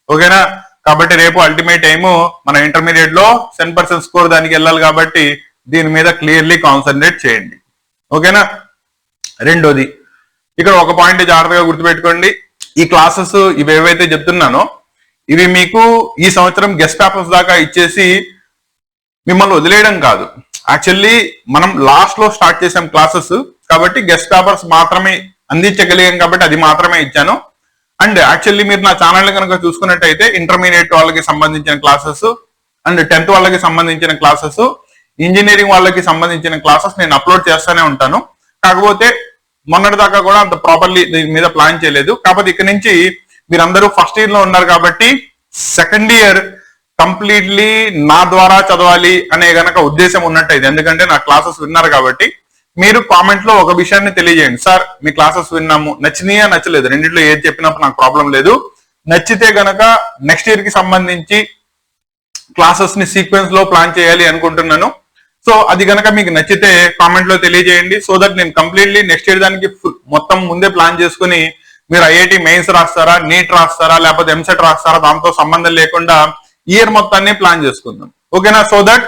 ఓకేనా? కాబట్టి రేపు అల్టిమేట్ ఎయిమ్ మన ఇంటర్మీడియట్ లో 10% స్కోర్ దానికి వెళ్ళాలి. కాబట్టి దీని మీద క్లియర్లీ కాన్సన్ట్రేట్ చేయండి. ఓకేనా? రెండోది ఇక్కడ ఒక పాయింట్ జాగ్రత్తగా గుర్తుపెట్టుకోండి. ఈ క్లాసెస్ ఇవి ఏవైతే చెప్తున్నానో ఇవి మీకు ఈ సంవత్సరం గెస్ట్ పేపర్స్ దాకా ఇచ్చేసి మిమ్మల్ని వదిలేయడం కాదు. యాక్చువల్లీ మనం లాస్ట్ లో స్టార్ట్ చేసాం క్లాసెస్. కాబట్టి గెస్ట్ పేపర్స్ మాత్రమే అందించగలిగాం కాబట్టి అది మాత్రమే ఇచ్చాను. అండ్ యాక్చువల్లీ మీరు నా ఛానల్ కనుక చూసుకున్నట్టయితే ఇంటర్మీడియట్ వాళ్ళకి సంబంధించిన క్లాసెస్ అండ్ 10th వాళ్ళకి సంబంధించిన క్లాసెస్, ఇంజనీరింగ్ వాళ్ళకి సంబంధించిన క్లాసెస్ నేను అప్లోడ్ చేస్తూనే ఉంటాను. కాకపోతే మొన్నటి దాకా కూడా అంత ప్రాపర్లీ దీని మీద ప్లాన్ చేయలేదు. కాకపోతే ఇక్కడ నుంచి మీరందరూ ఫస్ట్ ఇయర్ లో ఉన్నారు కాబట్టి సెకండ్ ఇయర్ కంప్లీట్లీ నా ద్వారా చదవాలి అనే గనక ఉద్దేశం ఉన్నట్టయితే, ఎందుకంటే నా క్లాసెస్ విన్నారు కాబట్టి మీరు కామెంట్ లో ఒక విషయాన్ని తెలియజేయండి. సార్ మీ క్లాసెస్ విన్నాము, నచ్చినాయా నచ్చలేదు, రెండింటిలో ఏది చెప్పినప్పుడు నాకు ప్రాబ్లం లేదు. నచ్చితే గనక నెక్స్ట్ ఇయర్ కి సంబంధించి క్లాసెస్ ని సీక్వెన్స్ లో ప్లాన్ చేయాలి అనుకుంటున్నాను. సో అది గనక మీకు నచ్చితే కామెంట్ లో తెలియజేయండి. సో దట్ నేను కంప్లీట్లీ నెక్స్ట్ ఇయర్ దానికి మొత్తం ముందే ప్లాన్ చేసుకుని మీరు ఐఐటి మెయిన్స్ రాస్తారా, నీట్ రాస్తారా, లేకపోతే ఎంసెట్ రాస్తారా, దాంతో సంబంధం లేకుండా ఇయర్ మొత్తాన్ని ప్లాన్ చేసుకుందాం. ఓకేనా? సో దట్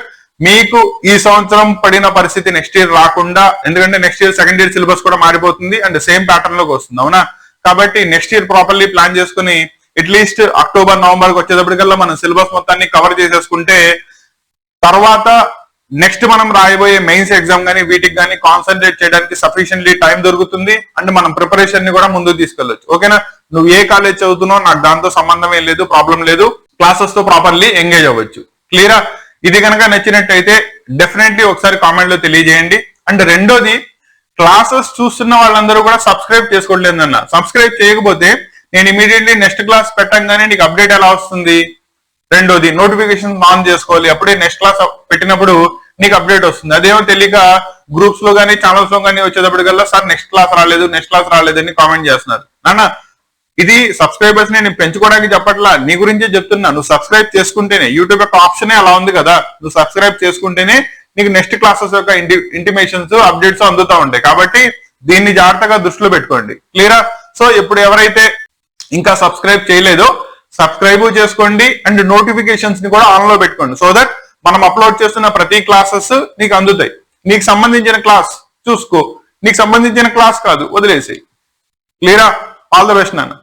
మీకు ఈ సంవత్సరం పడిన పరిస్థితి నెక్స్ట్ ఇయర్ రాకుండా, ఎందుకంటే next year second year syllabus కూడా మారిపోతుంది అండ్ సేమ్ ప్యాటర్న్ లోకి వస్తుంది. అవునా? కాబట్టి నెక్స్ట్ ఇయర్ ప్రాపర్లీ ప్లాన్ చేసుకుని అట్లీస్ట్ అక్టోబర్ నవంబర్ వచ్చేటప్పటికల్లా మనం సిలబస్ మొత్తాన్ని కవర్ చేసేసుకుంటే తర్వాత నెక్స్ట్ మనం రాయబోయే మెయిన్స్ ఎగ్జామ్ కానీ వీటికి కానీ కాన్సన్ట్రేట్ చేయడానికి సఫిషియెంట్లీ టైం దొరుకుతుంది. అండ్ మనం ప్రిపరేషన్ ని కూడా ముందుకు తీసుకెళ్ళొచ్చు. ఓకేనా? నువ్వు ఏ కాలేజ్ చదువుతున్నావు నాకు దాంతో సంబంధం ఏం లేదు, ప్రాబ్లం లేదు. క్లాసెస్ తో ప్రాపర్లీ ఎంగేజ్ అవ్వచ్చు. క్లియరా? ఇది కనుక నచ్చినట్టయితే డెఫినెట్లీ ఒకసారి కామెంట్ లో తెలియజేయండి. అండ్ రెండోది, క్లాసెస్ చూస్తున్న వాళ్ళందరూ కూడా సబ్స్క్రైబ్ చేసుకోవట్లేదన్న. సబ్స్క్రైబ్ చేయకపోతే నేను ఇమీడియట్లీ నెక్స్ట్ క్లాస్ పెట్టంగానే నీకు అప్డేట్ ఎలా వస్తుంది? రెండోది, నోటిఫికేషన్ ఆన్ చేసుకోవాలి. అప్పుడే నెక్స్ట్ క్లాస్ పెట్టినప్పుడు నీకు అప్డేట్ వస్తుంది. అదేమో తెలియక గ్రూప్స్ లో కానీ ఛానల్స్ లో కానీ వచ్చేటప్పటికల్లా సార్ నెక్స్ట్ క్లాస్ రాలేదు అని కామెంట్ చేస్తున్నారు. నాన్న ఇది సబ్స్క్రైబర్స్ నేను పెంచుకోవడానికి చెప్పట్లా, నీ గురించే చెప్తున్నా. నువ్వు సబ్స్క్రైబ్ చేసుకుంటేనే, యూట్యూబ్ యొక్క ఆప్షనే అలా ఉంది కదా, నువ్వు సబ్స్క్రైబ్ చేసుకుంటేనే నీకు నెక్స్ట్ క్లాసెస్ యొక్క ఇంటిమేషన్స్ అప్డేట్స్ అందుతూ ఉంటాయి. కాబట్టి దీన్ని జాగ్రత్తగా దృష్టిలో పెట్టుకోండి. క్లియరా? సో ఇప్పుడు ఎవరైతే ఇంకా సబ్స్క్రైబ్ చేయలేదో సబ్స్క్రైబ్ చేసుకోండి అండ్ నోటిఫికేషన్స్ ని కూడా ఆన్ లో పెట్టుకోండి. సో దట్ మనం అప్లోడ్ చేస్తున్న ప్రతి క్లాసెస్ నీకు అందుతాయి. నీకు సంబంధించిన క్లాస్ చూసుకో, నీకు సంబంధించిన క్లాస్ కాదు వదిలేసి. క్లియరా? ఆల్ ద బెస్ట్ నాన్న.